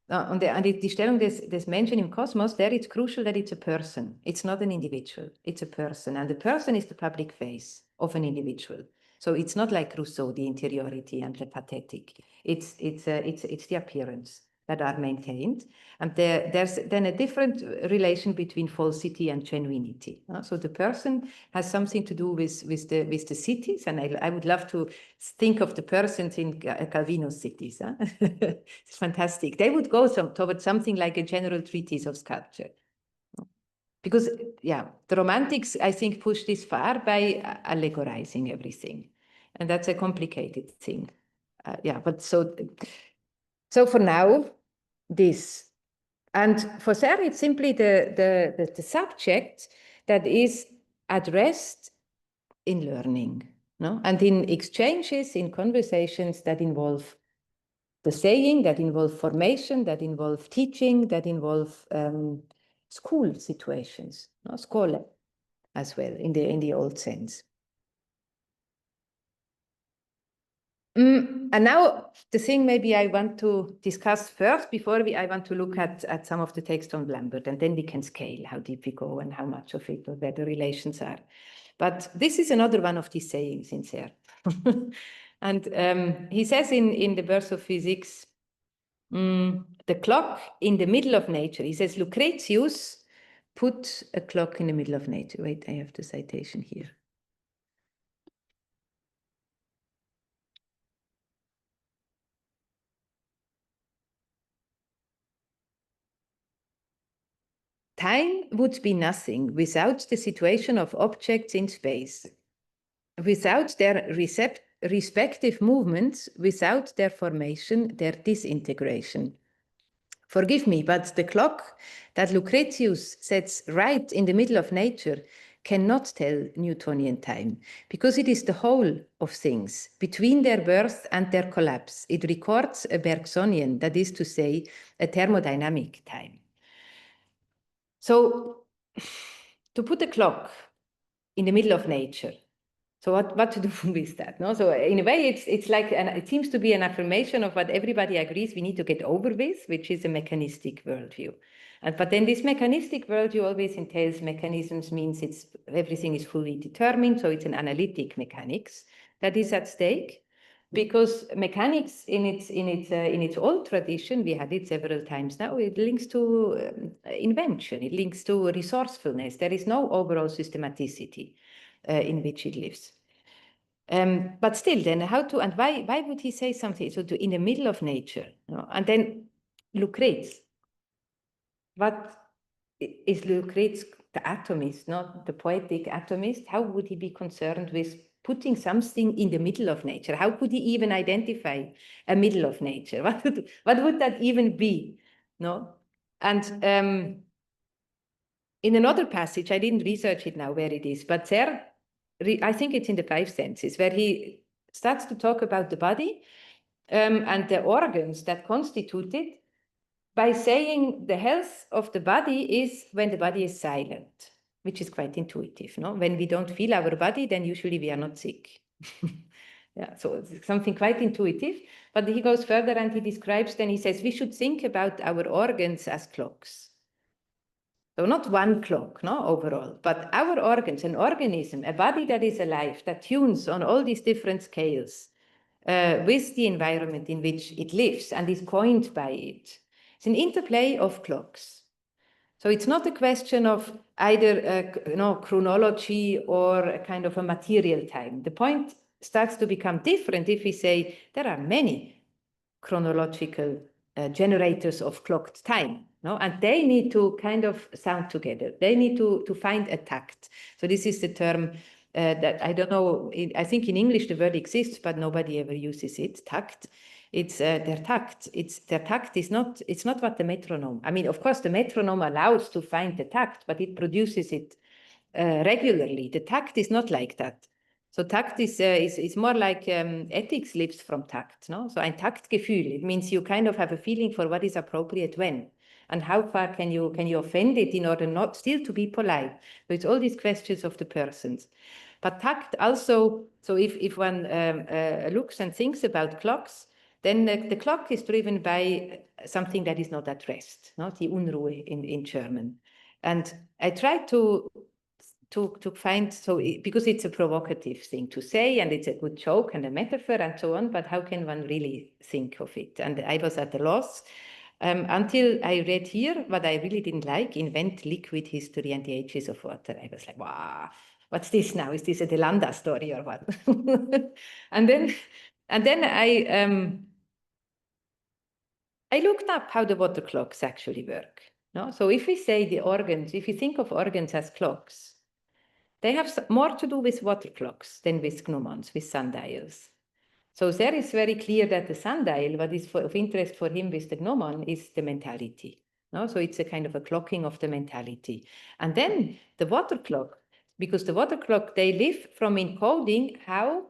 Und die Stellung des Menschen im Kosmos, there it's crucial that it's a person. It's not an individual, it's a person. And the person is the public face of an individual. So it's not like Rousseau, the interiority and the pathetic. It's the appearance that are maintained. And there's then a different relation between falsity and genuinity. So the person has something to do with the cities, and I would love to think of the persons in Calvino's cities. It's fantastic. They would go towards something like a general treatise of sculpture. Because, the Romantics, I think, pushed this far by allegorizing everything. And that's a complicated thing. But so for now, this. And for Serre, it's simply the subject that is addressed in learning, no? And in exchanges, in conversations that involve the saying, that involve formation, that involve teaching, that involve school situations, no? Skole as well, in the old sense. And now the thing maybe I want to discuss first before I want to look at some of the text on Lambert, and then we can scale how deep we go and how much of it or where the relations are. But this is another one of these sayings in Serre. And he says in the Birth of Physics, the clock in the middle of nature. He says, Lucretius put a clock in the middle of nature. Wait, I have the citation here. Time would be nothing without the situation of objects in space, without their respective movements, without their formation, their disintegration. Forgive me, but the clock that Lucretius sets right in the middle of nature cannot tell Newtonian time, because it is the whole of things. Between their birth and their collapse, it records a Bergsonian, that is to say, a thermodynamic time. So, to put a clock in the middle of nature, So what to do with that? No, so in a way, it's like it seems to be an affirmation of what everybody agrees we need to get over with, which is a mechanistic worldview. But then this mechanistic worldview always entails mechanisms, means everything is fully determined, so it's an analytic mechanics that is at stake. Because mechanics in its old tradition, we had it several times now, it links to invention, it links to resourcefulness. There is no overall systematicity in which it lives. But still, then how to, and why would he say something? So in the middle of nature, you know? And then Lucrece, what is Lucrece the atomist, not the poetic atomist? How would he be concerned with putting something in the middle of nature? How could he even identify a middle of nature? What would that even be? No? And in another passage, I didn't research it now where it is, but there, I think it's in the Five Senses, where he starts to talk about the body and the organs that constitute it by saying the health of the body is when the body is silent, which is quite intuitive. No? When we don't feel our body, then usually we are not sick. Yeah, so it's something quite intuitive. But he goes further and he describes, then he says, we should think about our organs as clocks. So not one clock, no, overall, but our organs, an organism, a body that is alive, that tunes on all these different scales with the environment in which it lives and is coined by it. It's an interplay of clocks. So it's not a question of either chronology or a kind of a material time. The point starts to become different if we say there are many chronological generators of clocked time, no? And they need to kind of sound together. They need to find a tact. So this is the term that I don't know, I think in English the word exists, but nobody ever uses it, tact. It's their tact. Their tact is not, it's not what the metronome. I mean, of course, the metronome allows to find the tact, but it produces it regularly. The tact is not like that. So tact is more like ethics lives from tact, no? So ein Taktgefühl, it means you kind of have a feeling for what is appropriate when, and how far can you offend it in order not still to be polite. So it's all these questions of the persons. But tact also, so if one looks and thinks about clocks, then the clock is driven by something that is not at rest, no? Die Unruhe in German. And I tried to find, so because it's a provocative thing to say and it's a good joke and a metaphor and so on, but how can one really think of it? And I was at a loss until I read here what I really didn't like, Invent Liquid History and the Ages of Water. I was like, wow, what's this now? Is this a Delanda story or what? and then I looked up how the water clocks actually work. No? So if we say the organs, if you think of organs as clocks, they have more to do with water clocks than with gnomons, with sundials. So there is very clear that the sundial, what is of interest for him with the gnomon, is the mentality. No? So it's a kind of a clocking of the mentality. And then the water clock, because the water clock, they live from encoding how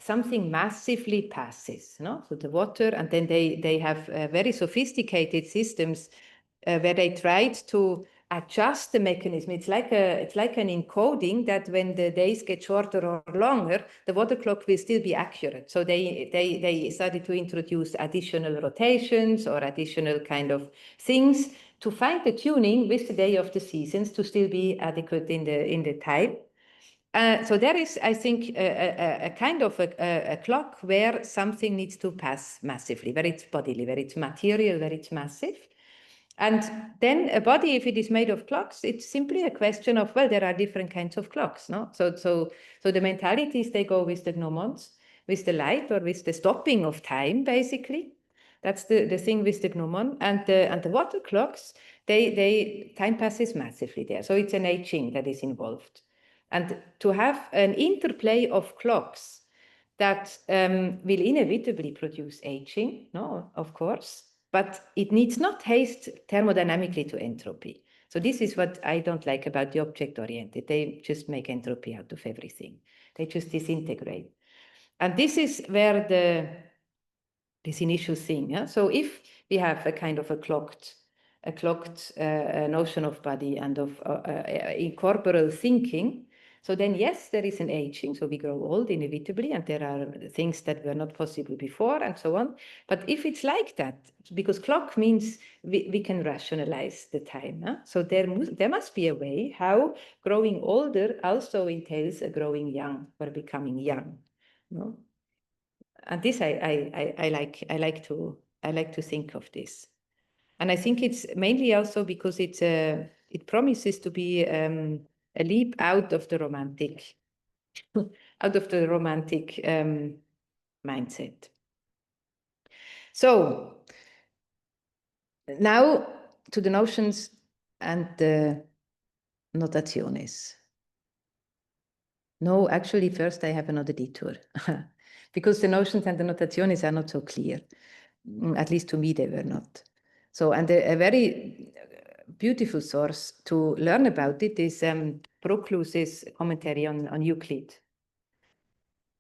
something massively passes. No? So the water, and then they have very sophisticated systems where they tried to adjust the mechanism. It's like an encoding that when the days get shorter or longer, the water clock will still be accurate. So they started to introduce additional rotations or additional kind of things to find the tuning with the day of the seasons to still be adequate in the time. So there is, I think, a kind of a clock where something needs to pass massively, where it's bodily, where it's material, where it's massive. And then a body, if it is made of clocks, it's simply a question of, well, there are different kinds of clocks, no? So the mentalities, they go with the gnomons, with the light or with the stopping of time, basically. That's the thing with the gnomon. And the water clocks, time passes massively there. So it's an aging that is involved. And to have an interplay of clocks that will inevitably produce aging, no, of course, but it needs not haste thermodynamically to entropy. So this is what I don't like about the object-oriented. They just make entropy out of everything. They just disintegrate. And this is where this initial thing. Yeah? So if we have a kind of a clocked notion of body and of incorporeal thinking, So then, yes, there is an aging, so we grow old inevitably, and there are things that were not possible before, and so on. But if it's like that, because clock means we can rationalize the time, huh? So there must be a way how growing older also entails a growing young or becoming young, no? And this I like to think of this. And I think it's mainly also because it promises to be a leap out of the romantic mindset. So now to the notions and the notaciones. No, actually, first I have another detour because the notions and the notaciones are not so clear. At least to me, they were not. So, and a very beautiful source to learn about it is Proclus's commentary on Euclid.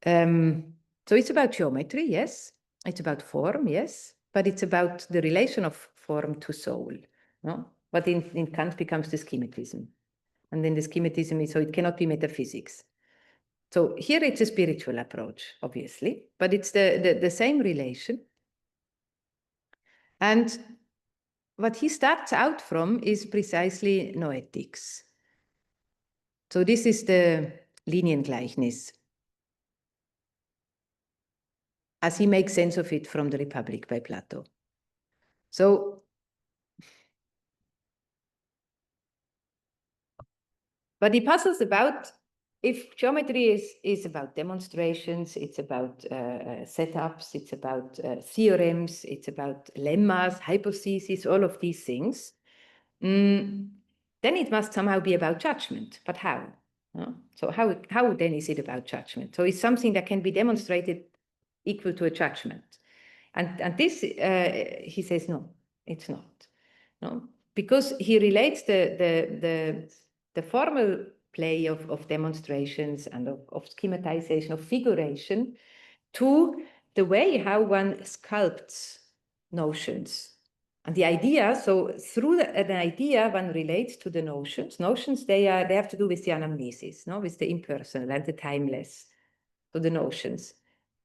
So it's about geometry, yes. It's about form, yes. But it's about the relation of form to soul, no? But in Kant becomes the schematism. And then the schematism is, so it cannot be metaphysics. So here it's a spiritual approach, obviously, but it's the same relation. And what he starts out from is precisely noetics. So this is the Liniengleichnis, as he makes sense of it from the Republic by Plato. So, but he puzzles about if geometry is about demonstrations, it's about setups, it's about theorems, it's about lemmas, hypotheses, all of these things. Then it must somehow be about judgment. But how? So how then is it about judgment? So it's something that can be demonstrated equal to a judgment. And this, he says, no, it's not. No, because he relates the formal play of demonstrations and of schematization, of figuration, to the way how one sculpts notions. And the idea, so through an idea, one relates to the notions. Notions, they have to do with the anamnesis, no, with the impersonal and the timeless. So the notions.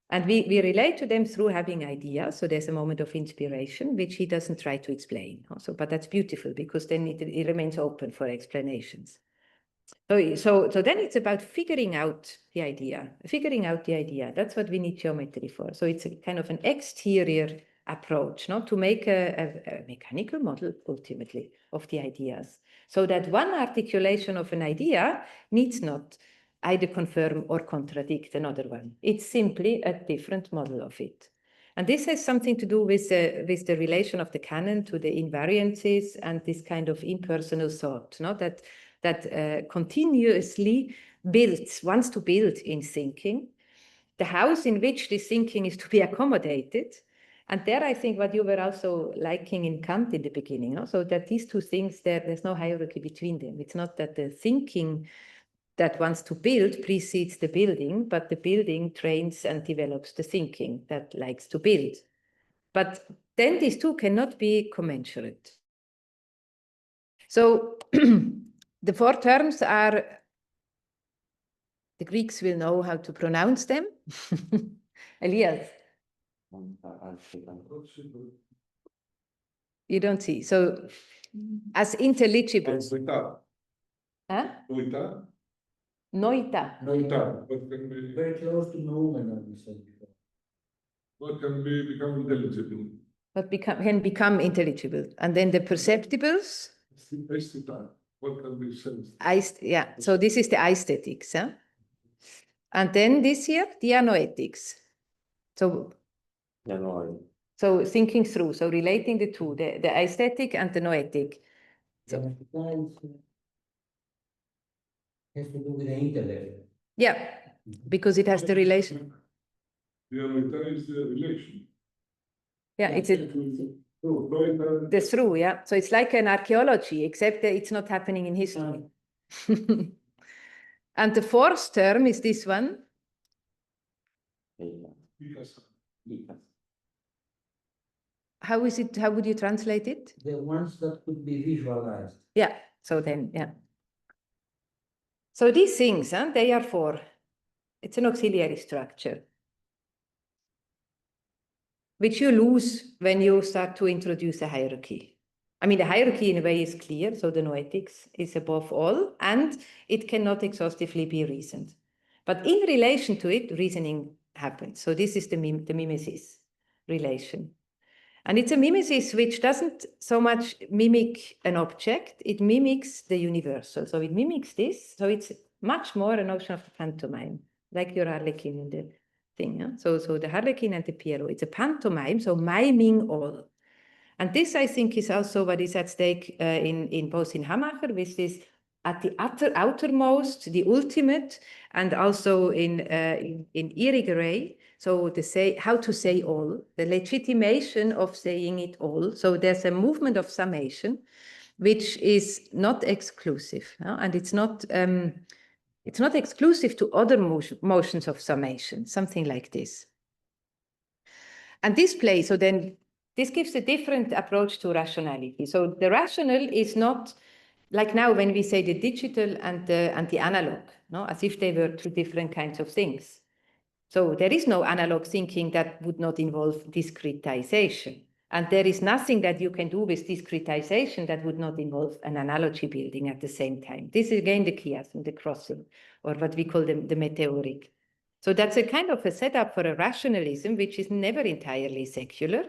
And we relate to them through having ideas. So there's a moment of inspiration, which he doesn't try to explain. Also, but that's beautiful because then it remains open for explanations. So then it's about figuring out the idea. That's what we need geometry for. So it's a kind of an exterior approach, to make a mechanical model, ultimately, of the ideas. So that one articulation of an idea needs not either confirm or contradict another one. It's simply a different model of it. And this has something to do with the relation of the canon to the invariances and this kind of impersonal thought, that continuously wants to build in thinking, the house in which this thinking is to be accommodated. And there I think what you were also liking in Kant in the beginning, so that these two things, there's no hierarchy between them. It's not that the thinking that wants to build precedes the building, but the building trains and develops the thinking that likes to build. But then these two cannot be commensurate. So the four terms are, the Greeks will know how to pronounce them. Elias. You don't see. So as intelligible. Huh? Noita. Very close to nomen, we said before. What can become intelligible? What can become intelligible. And then the perceptibles. What can be sensed? Yeah, so this is the aesthetics. Huh? And then this here, the anoetics. So thinking through, so relating the two, the aesthetic and the noetic. So, has to do with the intellect. Yeah, because it has the relation. The anoita is the relation. Yeah, it's the through, yeah. So it's like an archaeology, except that it's not happening in history. And the fourth term is this one. How is it? How would you translate it? The ones that could be visualized. Yeah. So then, yeah. So these things, they are it's an auxiliary structure, which you lose when you start to introduce a hierarchy. I mean, the hierarchy in a way is clear, so the noetics is above all, and it cannot exhaustively be reasoned. But in relation to it, reasoning happens. So this is the mimesis relation. And it's a mimesis which doesn't so much mimic an object, it mimics the universal. So it mimics this, so it's much more a notion of pantomime, like your harlequin in the thing. Yeah? So the harlequin and the Pierrot, it's a pantomime, so miming all. And this, I think, is also what is at stake in both in Hammacher, with this at the outermost, the ultimate, and also in Irigaray. So how to say all, the legitimation of saying it all. So there's a movement of summation, which is not exclusive, and it's not exclusive to other motions of summation, something like this. And this plays, so then this gives a different approach to rationality. So the rational is not like now when we say the digital and the analog, no, as if they were two different kinds of things. So there is no analog thinking that would not involve discretization. And there is nothing that you can do with discretization that would not involve an analogy building at the same time. This is again the chiasm, the crossing, or what we call the meteoric. So that's a kind of a setup for a rationalism, which is never entirely secular.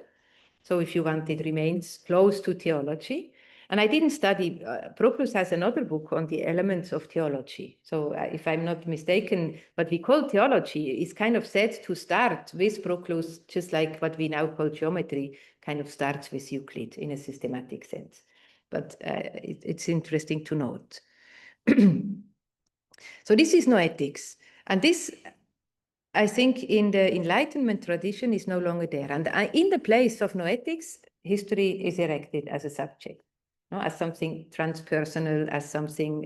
So if you want, it remains close to theology. And I didn't study, Proclus has another book on the elements of theology. So if I'm not mistaken, what we call theology is kind of said to start with Proclus, just like what we now call geometry kind of starts with Euclid in a systematic sense. But it's interesting to note. So this is noetics. And this, I think, in the Enlightenment tradition is no longer there. And in the place of noetics, history is erected as a subject, no? As something transpersonal, as something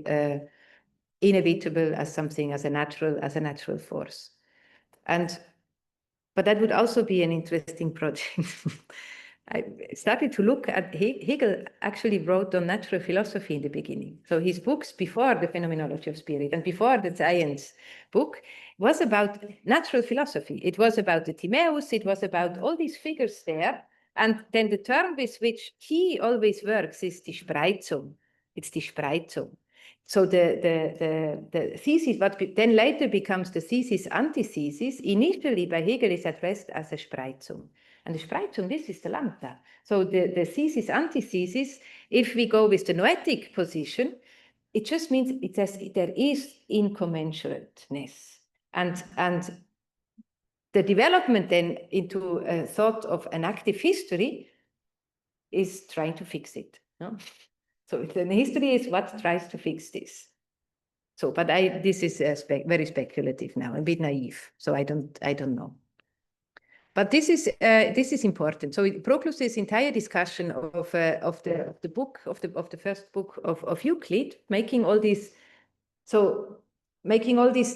inevitable, as something as a natural force. But that would also be an interesting project. I started to look at Hegel actually wrote on natural philosophy in the beginning. So his books before the Phenomenology of Spirit and before the Science book was about natural philosophy. It was about the Timaeus, it was about all these figures there. And then the term with which he always works is die Spreizung. It's die Spreizung. So the thesis, what then later becomes the thesis antithesis, initially by Hegel is addressed as a Spreizung. And the Spreizung, this is the Lambda. So the thesis antithesis, if we go with the noetic position, it just means it says there is incommensurateness. And the development then into a thought of an active history is trying to fix it. No? So the history is what tries to fix this. So, but this is very speculative now, a bit naive. So I don't know. But this is important. So Proclus's entire discussion of the book of the first book of Euclid, making all these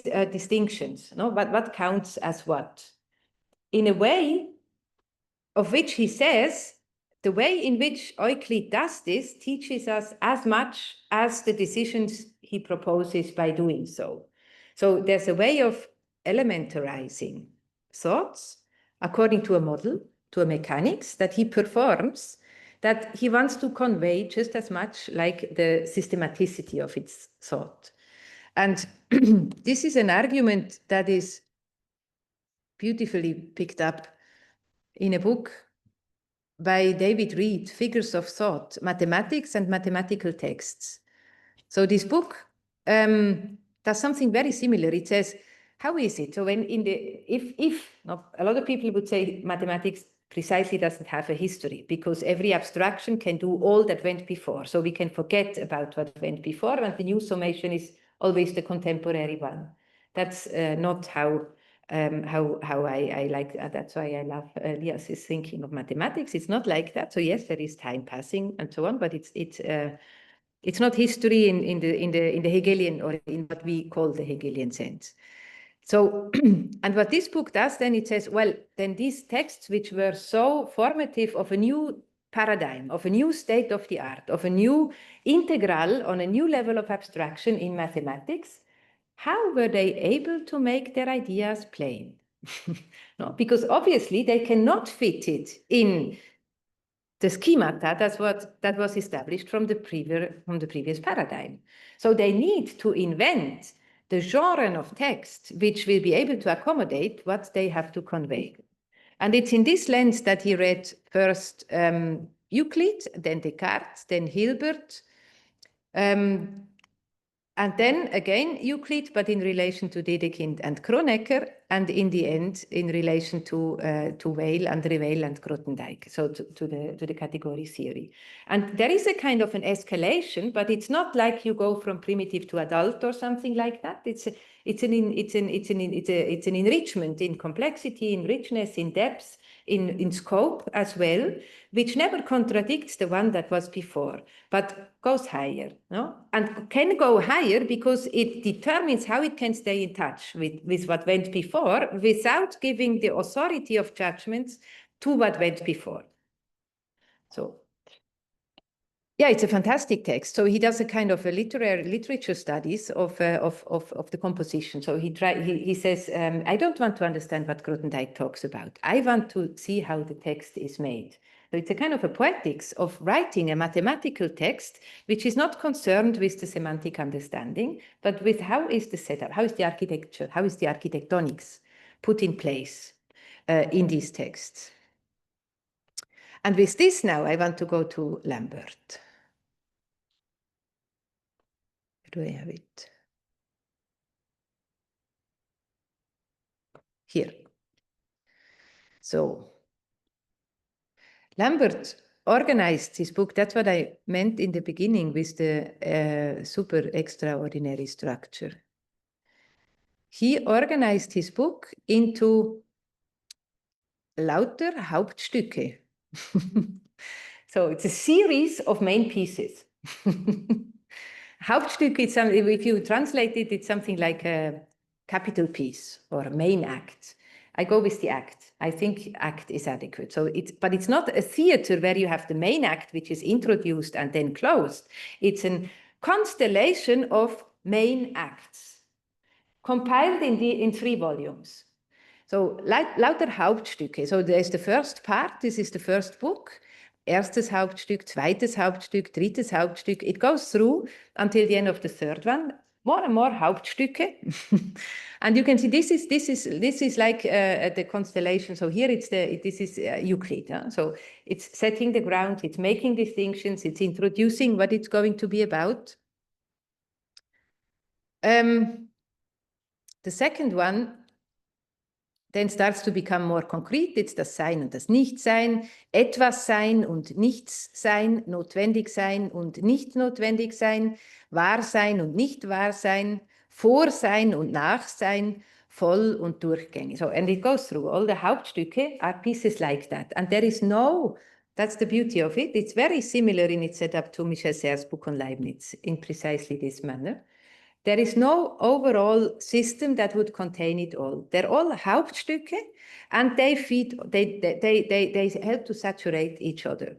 distinctions. No, but what counts as what? In a way of which he says, the way in which Euclid does this teaches us as much as the decisions he proposes by doing so. So there's a way of elementarizing thoughts according to a model, to a mechanics that he performs, that he wants to convey just as much like the systematicity of its thought. And this is an argument that is beautifully picked up in a book by David Reed, Figures of Thought, Mathematics and Mathematical Texts. So this book does something very similar. It says, how is it? So when a lot of people would say mathematics precisely doesn't have a history because every abstraction can do all that went before. So we can forget about what went before, and the new summation is always the contemporary one. That's not how I like, that's why I love Elias's thinking of mathematics. It's not like that. So yes, there is time passing and so on, but it's not history in the Hegelian, or in what we call the Hegelian sense. So, and what this book does, then it says, well, then these texts, which were so formative of a new paradigm, of a new state of the art, of a new integral on a new level of abstraction in mathematics, how were they able to make their ideas plain? No, because obviously they cannot fit it in the schemata that was established from the previous paradigm. So they need to invent the genre of text which will be able to accommodate what they have to convey. And it's in this lens that he read first Euclid, then Descartes, then Hilbert, and then again Euclid, but in relation to Dedekind and Kronecker, and in the end in relation to Weil and Revel and Grothendieck, so to the category theory. And there is a kind of an escalation, but it's not like you go from primitive to adult or something like that. It's an enrichment in complexity, in richness, in depth, in scope as well, which never contradicts the one that was before, but goes higher, no? And can go higher because it determines how it can stay in touch with what went before without giving the authority of judgments to what went before. So, yeah, it's a fantastic text. So he does a kind of a literature studies of the composition. So he says, I don't want to understand what Grothendieck talks about. I want to see how the text is made. So it's a kind of a poetics of writing a mathematical text, which is not concerned with the semantic understanding, but with how is the setup, how is the architecture, how is the architectonics put in place in these texts. And with this now, I want to go to Lambert. Where do I have it? Here. So Lambert organized his book. That's what I meant in the beginning with the super extraordinary structure. He organized his book into lauter Hauptstücke. So it's a series of main pieces. Hauptstück, it's something, if you translate it, it's something like a capital piece or a main act. I go with the act. I think act is adequate. So but it's not a theater where you have the main act, which is introduced and then closed. It's a constellation of main acts compiled in 3 volumes. So lauter Hauptstücke. So there's the first part. This is the first book. Erstes Hauptstück, zweites Hauptstück, drittes Hauptstück. It goes through until the end of the third one. More and more Hauptstücke. And you can see this is like the constellation. So here this is Euclid. So it's setting the ground, it's making distinctions, it's introducing what it's going to be about. The second one then starts to become more concrete. It's das Sein und das Nichtsein, etwas sein und nichts sein, notwendig sein und nicht notwendig sein, wahr sein und nicht wahr sein, vor sein und nach sein, voll und durchgängig. So, and it goes through. All the Hauptstücke are pieces like that. And there is that's the beauty of it. It's very similar in its setup to Michel Serres' book on Leibniz in precisely this manner. There is no overall system that would contain it all. They're all Hauptstücke, and they help to saturate each other.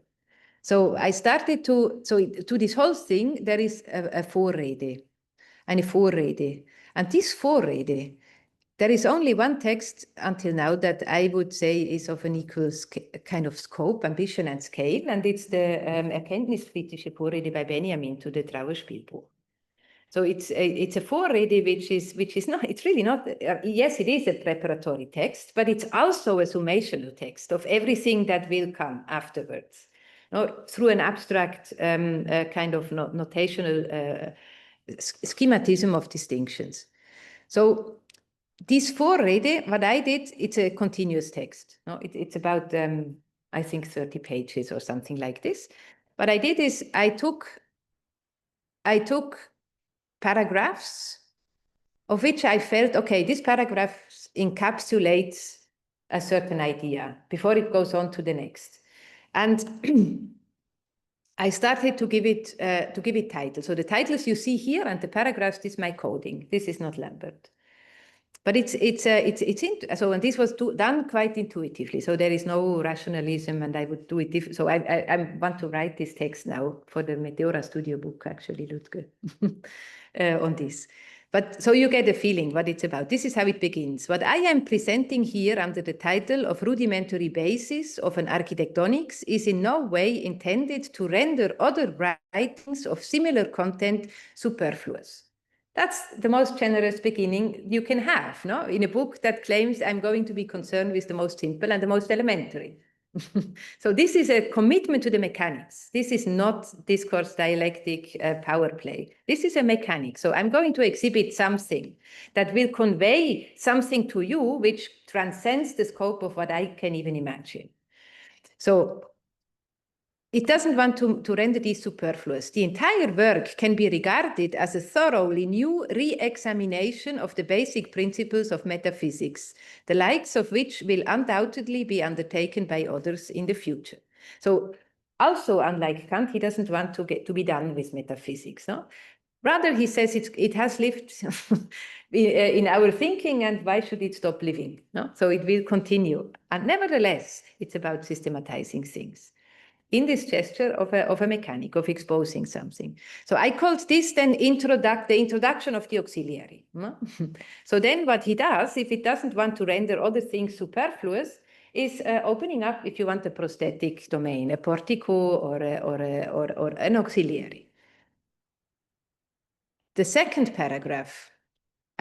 So I started to this whole thing, there is a Vorrede, eine Vorrede. And this Vorrede, there is only one text until now that I would say is of an equal kind of scope, ambition, and scale, and it's the Erkenntniskritische Vorrede by Benjamin to the Trauerspielbuch. So it's a Vorrede which is not, it's really not, yes, it is a preparatory text, but it's also a summational text of everything that will come afterwards, through an abstract kind of notational schematism of distinctions. So this Vorrede, what I did, it's a continuous text. It's about, I think, 30 pages or something like this. What I did is I took paragraphs of which I felt, okay, this paragraph encapsulates a certain idea before it goes on to the next. And I started to give it titles. So the titles you see here and the paragraphs, this is my coding. This is not Lambert. But and this was done quite intuitively. So there is no rationalism, and I would do it. So I want to write this text now for the Meteora Studio book, actually, Ludger, on this. But so you get a feeling what it's about. This is how it begins. What I am presenting here under the title of Rudimentary Basis of an Architectonics is in no way intended to render other writings of similar content superfluous. That's the most generous beginning you can have, no? In a book that claims I'm going to be concerned with the most simple and the most elementary. So this is a commitment to the mechanics. This is not discourse dialectic power play. This is a mechanic. So I'm going to exhibit something that will convey something to you which transcends the scope of what I can even imagine. So it doesn't want to render these superfluous. The entire work can be regarded as a thoroughly new re-examination of the basic principles of metaphysics, the likes of which will undoubtedly be undertaken by others in the future. So also, unlike Kant, he doesn't want to be done with metaphysics. No? Rather, he says it has lived in our thinking, and why should it stop living? No? So it will continue. And nevertheless, it's about systematizing things in this gesture of a mechanic, of exposing something. So I called this then the introduction of the auxiliary. No? So then what he does, if it doesn't want to render other things superfluous, is opening up, if you want, a prosthetic domain, a portico or an auxiliary. The second paragraph,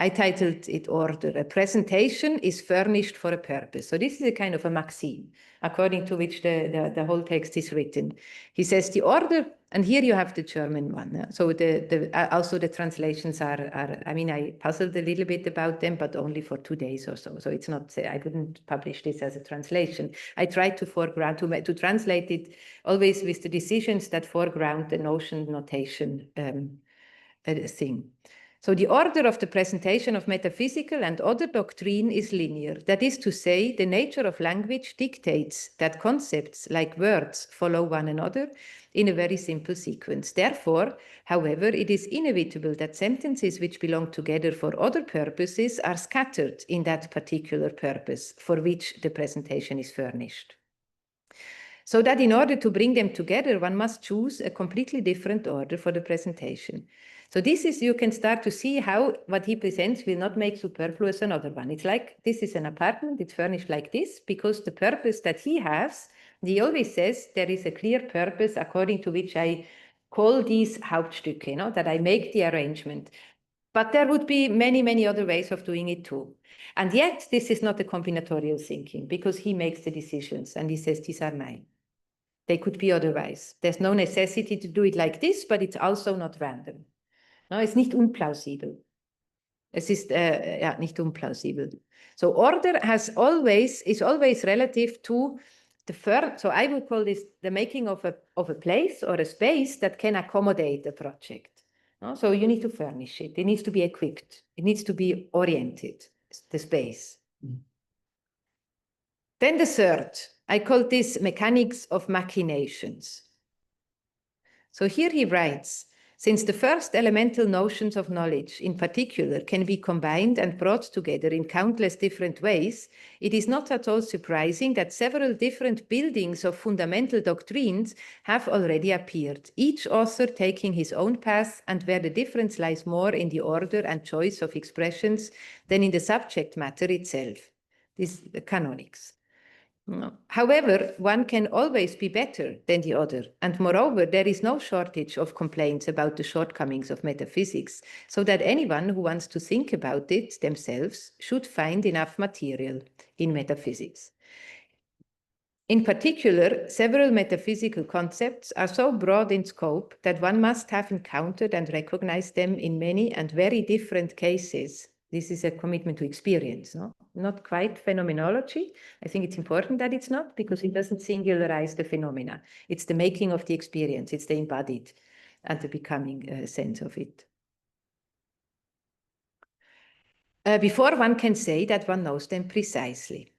I titled it Order. A presentation is furnished for a purpose. So this is a kind of a maxim, according to which the whole text is written. He says the order, and here you have the German one. So also the translations are, I mean, I puzzled a little bit about them, but only for 2 days or so. So it's not, I wouldn't publish this as a translation. I tried to foreground, to translate it always with the decisions that foreground the notion notation thing. So the order of the presentation of metaphysical and other doctrine is linear. That is to say, the nature of language dictates that concepts like words follow one another in a very simple sequence. Therefore, however, it is inevitable that sentences which belong together for other purposes are scattered in that particular purpose for which the presentation is furnished. So that in order to bring them together, one must choose a completely different order for the presentation. So this is, you can start to see how what he presents will not make superfluous another one. It's like, this is an apartment, it's furnished like this, because the purpose that he has, he always says there is a clear purpose according to which I call these Hauptstücke, that I make the arrangement. But there would be many, many other ways of doing it too. And yet, this is not a combinatorial thinking, because he makes the decisions and he says, these are mine. They could be otherwise. There's no necessity to do it like this, but it's also not random. No, it's nicht unplausibel. Es ist nicht unplausibel. So order is always relative to the first. So I would call this the making of a place or a space that can accommodate a project. No? So you need to furnish it. It needs to be equipped. It needs to be oriented, the space. Then the third, I call this mechanics of machinations. So here he writes, since the first elemental notions of knowledge in particular can be combined and brought together in countless different ways, it is not at all surprising that several different buildings of fundamental doctrines have already appeared, each author taking his own path and where the difference lies more in the order and choice of expressions than in the subject matter itself. This is the canonics. However, one can always be better than the other, and moreover, there is no shortage of complaints about the shortcomings of metaphysics, so that anyone who wants to think about it themselves should find enough material in metaphysics. In particular, several metaphysical concepts are so broad in scope that one must have encountered and recognized them in many and very different cases. This is a commitment to experience, no? Not quite phenomenology. I think it's important that it's not, because it doesn't singularize the phenomena. It's the making of the experience. It's the embodied and the becoming sense of it. Before one can say that one knows them precisely.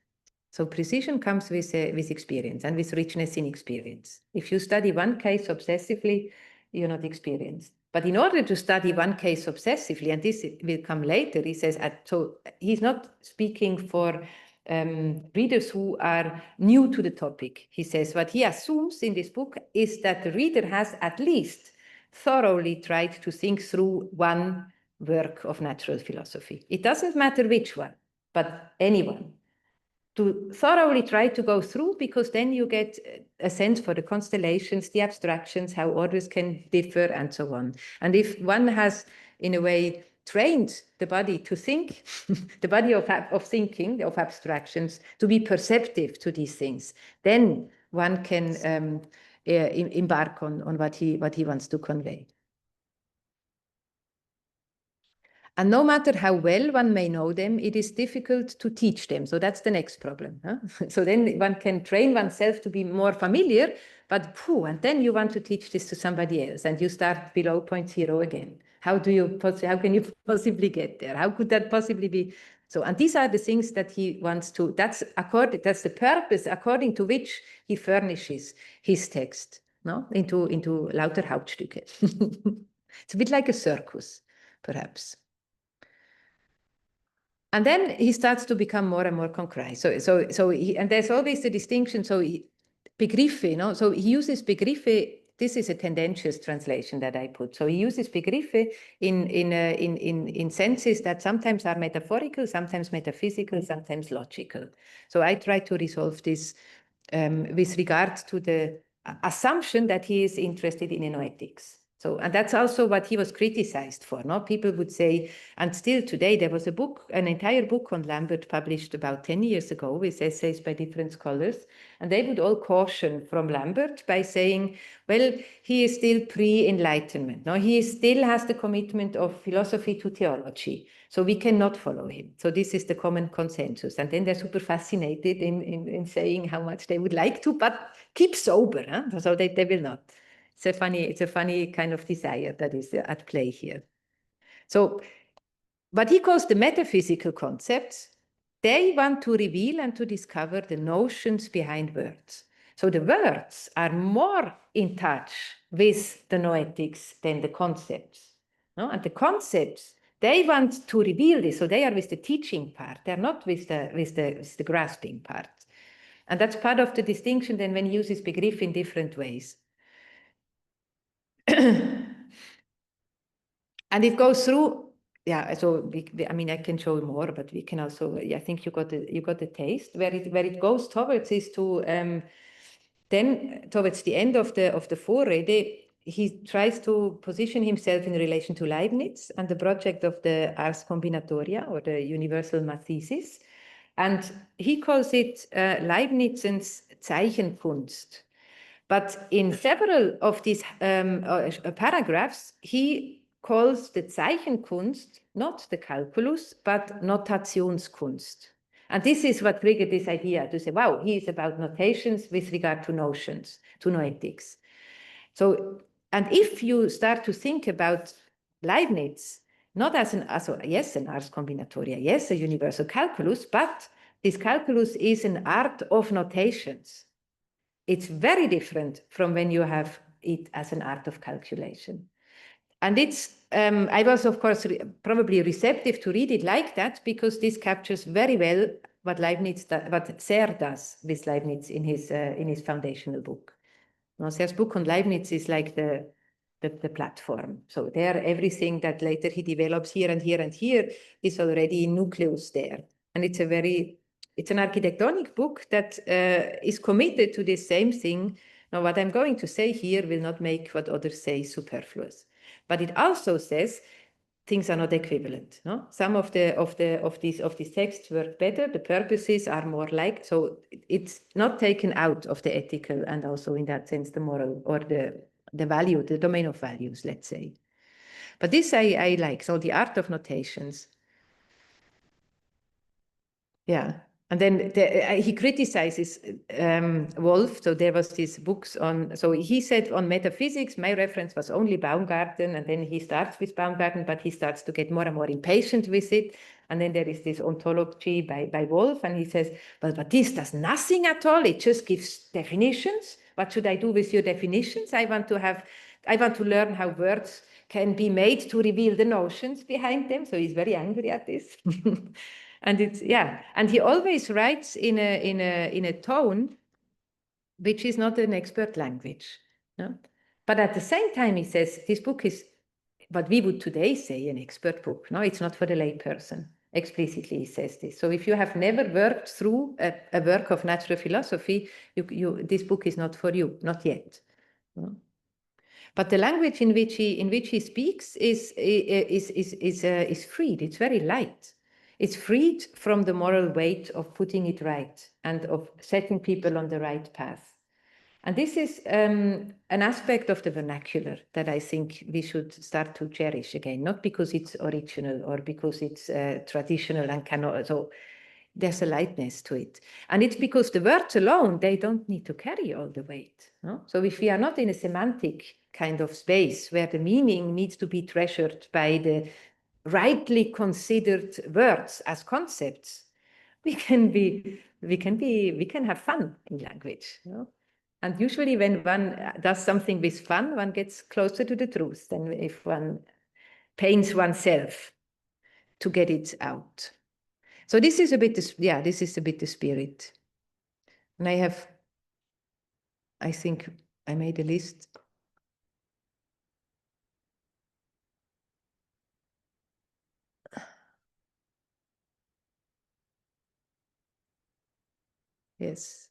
So precision comes with experience and with richness in experience. If you study one case obsessively, you're not experienced. But in order to study one case obsessively, and this will come later, he says, so he's not speaking for readers who are new to the topic. He says what he assumes in this book is that the reader has at least thoroughly tried to think through one work of natural philosophy. It doesn't matter which one, but anyone. To thoroughly try to go through, because then you get a sense for the constellations, the abstractions, how orders can differ, and so on. And if one has, in a way, trained the body to think, the body of thinking, of abstractions, to be perceptive to these things, then one can embark on what he wants to convey. And no matter how well one may know them, it is difficult to teach them. So that's the next problem. Huh? So then one can train oneself to be more familiar, but and then you want to teach this to somebody else, and you start below point zero again. How can you possibly get there? How could that possibly be? So, and these are the things that he wants to, that's the purpose according to which he furnishes his text, no? into lauter Hauptstücke. It's a bit like a circus, perhaps. And then he starts to become more and more concrete. And there's always the distinction. Begriffe, so he uses Begriffe. This is a tendentious translation that I put. So he uses Begriffe in senses that sometimes are metaphorical, sometimes metaphysical, sometimes logical. So I try to resolve this with regard to the assumption that he is interested in noetics. So, and that's also what he was criticized for. No, people would say, and still today, there was an entire book on Lambert published about 10 years ago with essays by different scholars, and they would all caution from Lambert by saying, well, he is still pre-enlightenment. No, he still has the commitment of philosophy to theology, so we cannot follow him. So this is the common consensus. And then they're super fascinated in saying how much they would like to, but keep sober, huh? So they will not. It's a funny kind of desire that is at play here. So what he calls the metaphysical concepts, they want to reveal and to discover the notions behind words. So the words are more in touch with the noetics than the concepts. No? And the concepts, they want to reveal this, so they are with the teaching part, they're not with the grasping part. And that's part of the distinction then when he uses Begriff in different ways. And it goes through, yeah. So I mean, I can show more, but we can also. I think you got the taste. Where it goes towards is to then towards the end of the Vorrede, he tries to position himself in relation to Leibniz and the project of the Ars Combinatoria, or the universal mathesis, and he calls it Leibniz's Zeichenkunst. But in several of these paragraphs, he calls the Zeichenkunst not the calculus, but Notationskunst. And this is what triggered this idea to say, wow, he is about notations with regard to notions, to noetics. So, and if you start to think about Leibniz, not as an ars combinatoria, yes, a universal calculus, but this calculus is an art of notations. It's very different from when you have it as an art of calculation. And it's, I was, of course, probably receptive to read it like that, because this captures very well what Serre does with Leibniz in his foundational book. Now, Serre's book on Leibniz is like the platform. So there, everything that later he develops here and here and here is already nucleus there. And it's an architectonic book that is committed to this same thing. Now, what I'm going to say here will not make what others say superfluous, but it also says things are not equivalent. No, some of these texts work better. The purposes are more like, so it's not taken out of the ethical and also in that sense the moral or the value, the domain of values, let's say. But this I like. So the art of notations. Yeah. And then he criticizes Wolff. So there was these books on, so he said on metaphysics, my reference was only Baumgarten, and then he starts with Baumgarten, but he starts to get more and more impatient with it. And then there is this ontology by Wolff, and he says, but this does nothing at all. It just gives definitions. What should I do with your definitions? I want to learn how words can be made to reveal the notions behind them. So he's very angry at this. And it's, yeah, and he always writes in a tone which is not an expert language, no? But at the same time, he says this book is what we would today say an expert book. No, it's not for the lay person. Explicitly says this. So if you have never worked through a work of natural philosophy, this book is not for you, not yet. No? But the language in which he speaks is freed. It's very light. It's freed from the moral weight of putting it right and of setting people on the right path. And this is an aspect of the vernacular that I think we should start to cherish again, not because it's original or because it's traditional and cannot, so there's a lightness to it. And it's because the words alone, they don't need to carry all the weight. No? So if we are not in a semantic kind of space where the meaning needs to be treasured by the rightly considered words as concepts, we can have fun in language. You know? And usually when one does something with fun, one gets closer to the truth than if one pains oneself to get it out. So this is a bit, this is a bit the spirit. And I think I made a list. Yes.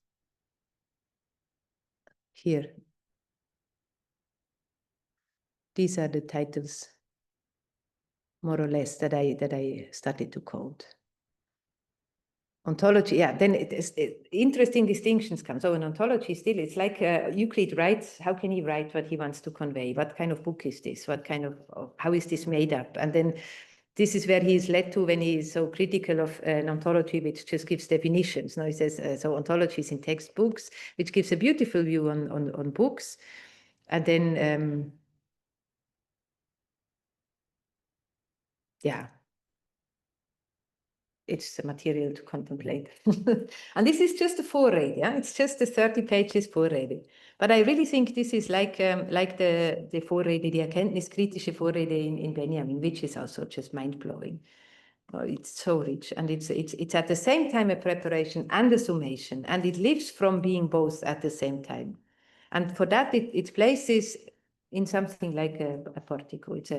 Here. These are the titles, more or less, that I started to code. Ontology, yeah, then interesting distinctions come. So an ontology still, it's like Euclid writes, how can he write what he wants to convey? What kind of book is this? What kind of how is this made up? And then this is where he is led to when he is so critical of an ontology which just gives definitions. Now he says, so ontology is in textbooks, which gives a beautiful view on books. And then, yeah, it's a material to contemplate. And this is just a foray, yeah? It's just a 30 pages Vorrede. But I really think this is like the Vorrede, the erkenntniskritische Vorrede in Benjamin, which is also just mind-blowing. Oh, it's so rich, and it's at the same time a preparation and a summation, and it lives from being both at the same time. And for that, it places in something like a portico. It's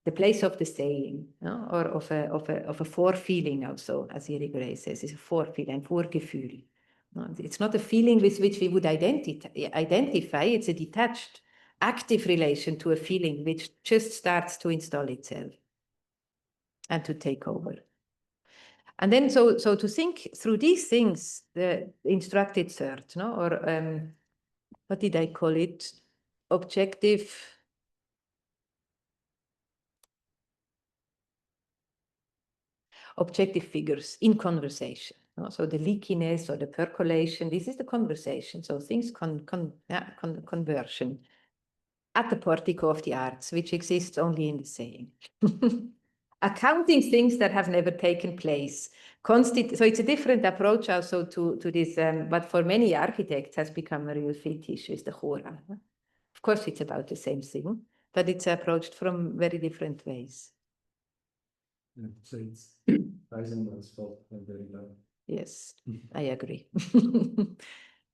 the place of the saying, no? Or of a forefeeling also, as Erik Gray says, it's a forefeeling, ein Vorgefühl. No? It's not a feeling with which we would identify. It's a detached, active relation to a feeling which just starts to install itself and to take over. And then, so to think through these things, the instructed third, no? Or what did I call it? Objective figures in conversation. No? So the leakiness or the percolation, this is the conversation. So things conversion at the portico of the arts, which exists only in the saying. Accounting things that have never taken place. So it's a different approach also to this, but for many architects has become a real fetish, is the Chora. Of course, it's about the same thing, but it's approached from very different ways. Yeah, so it's Eisenbahn's fault very low. Yes, I agree.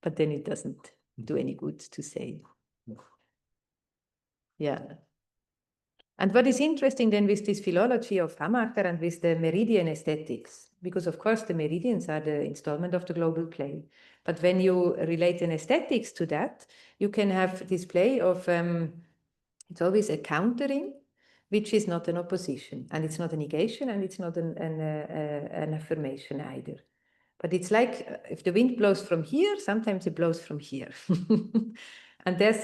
But then it doesn't do any good to say. No. Yeah. And what is interesting then with this philology of Hammacher and with the meridian aesthetics, because of course the meridians are the installment of the global play. But when you relate an aesthetics to that, you can have this play of, it's always a countering, which is not an opposition, and it's not a negation, and it's not an affirmation either. But it's like if the wind blows from here, sometimes it blows from here. And there's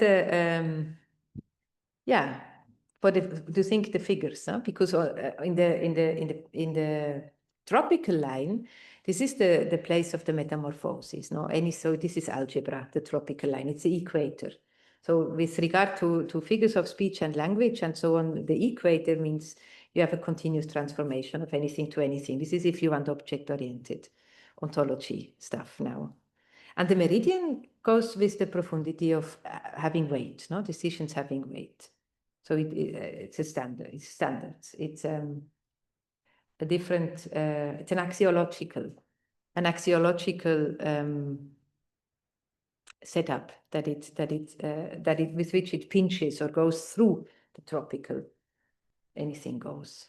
to think the figures, huh? Because in the tropical line, this is the place of the metamorphosis. No, so this is algebra, the tropical line. It's the equator. So with regard to figures of speech and language and so on, the equator means you have a continuous transformation of anything to anything. This is if you want object-oriented ontology stuff now. And the meridian goes with the profundity of having weight, no? Decisions having weight. So it's a standard. It's standards. It's a different. It's an axiological setup that with which it pinches or goes through the tropical anything goes.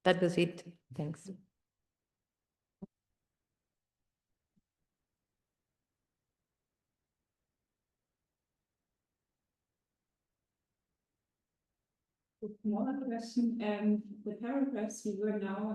That was it. Thanks. One question, the paragraphs we were now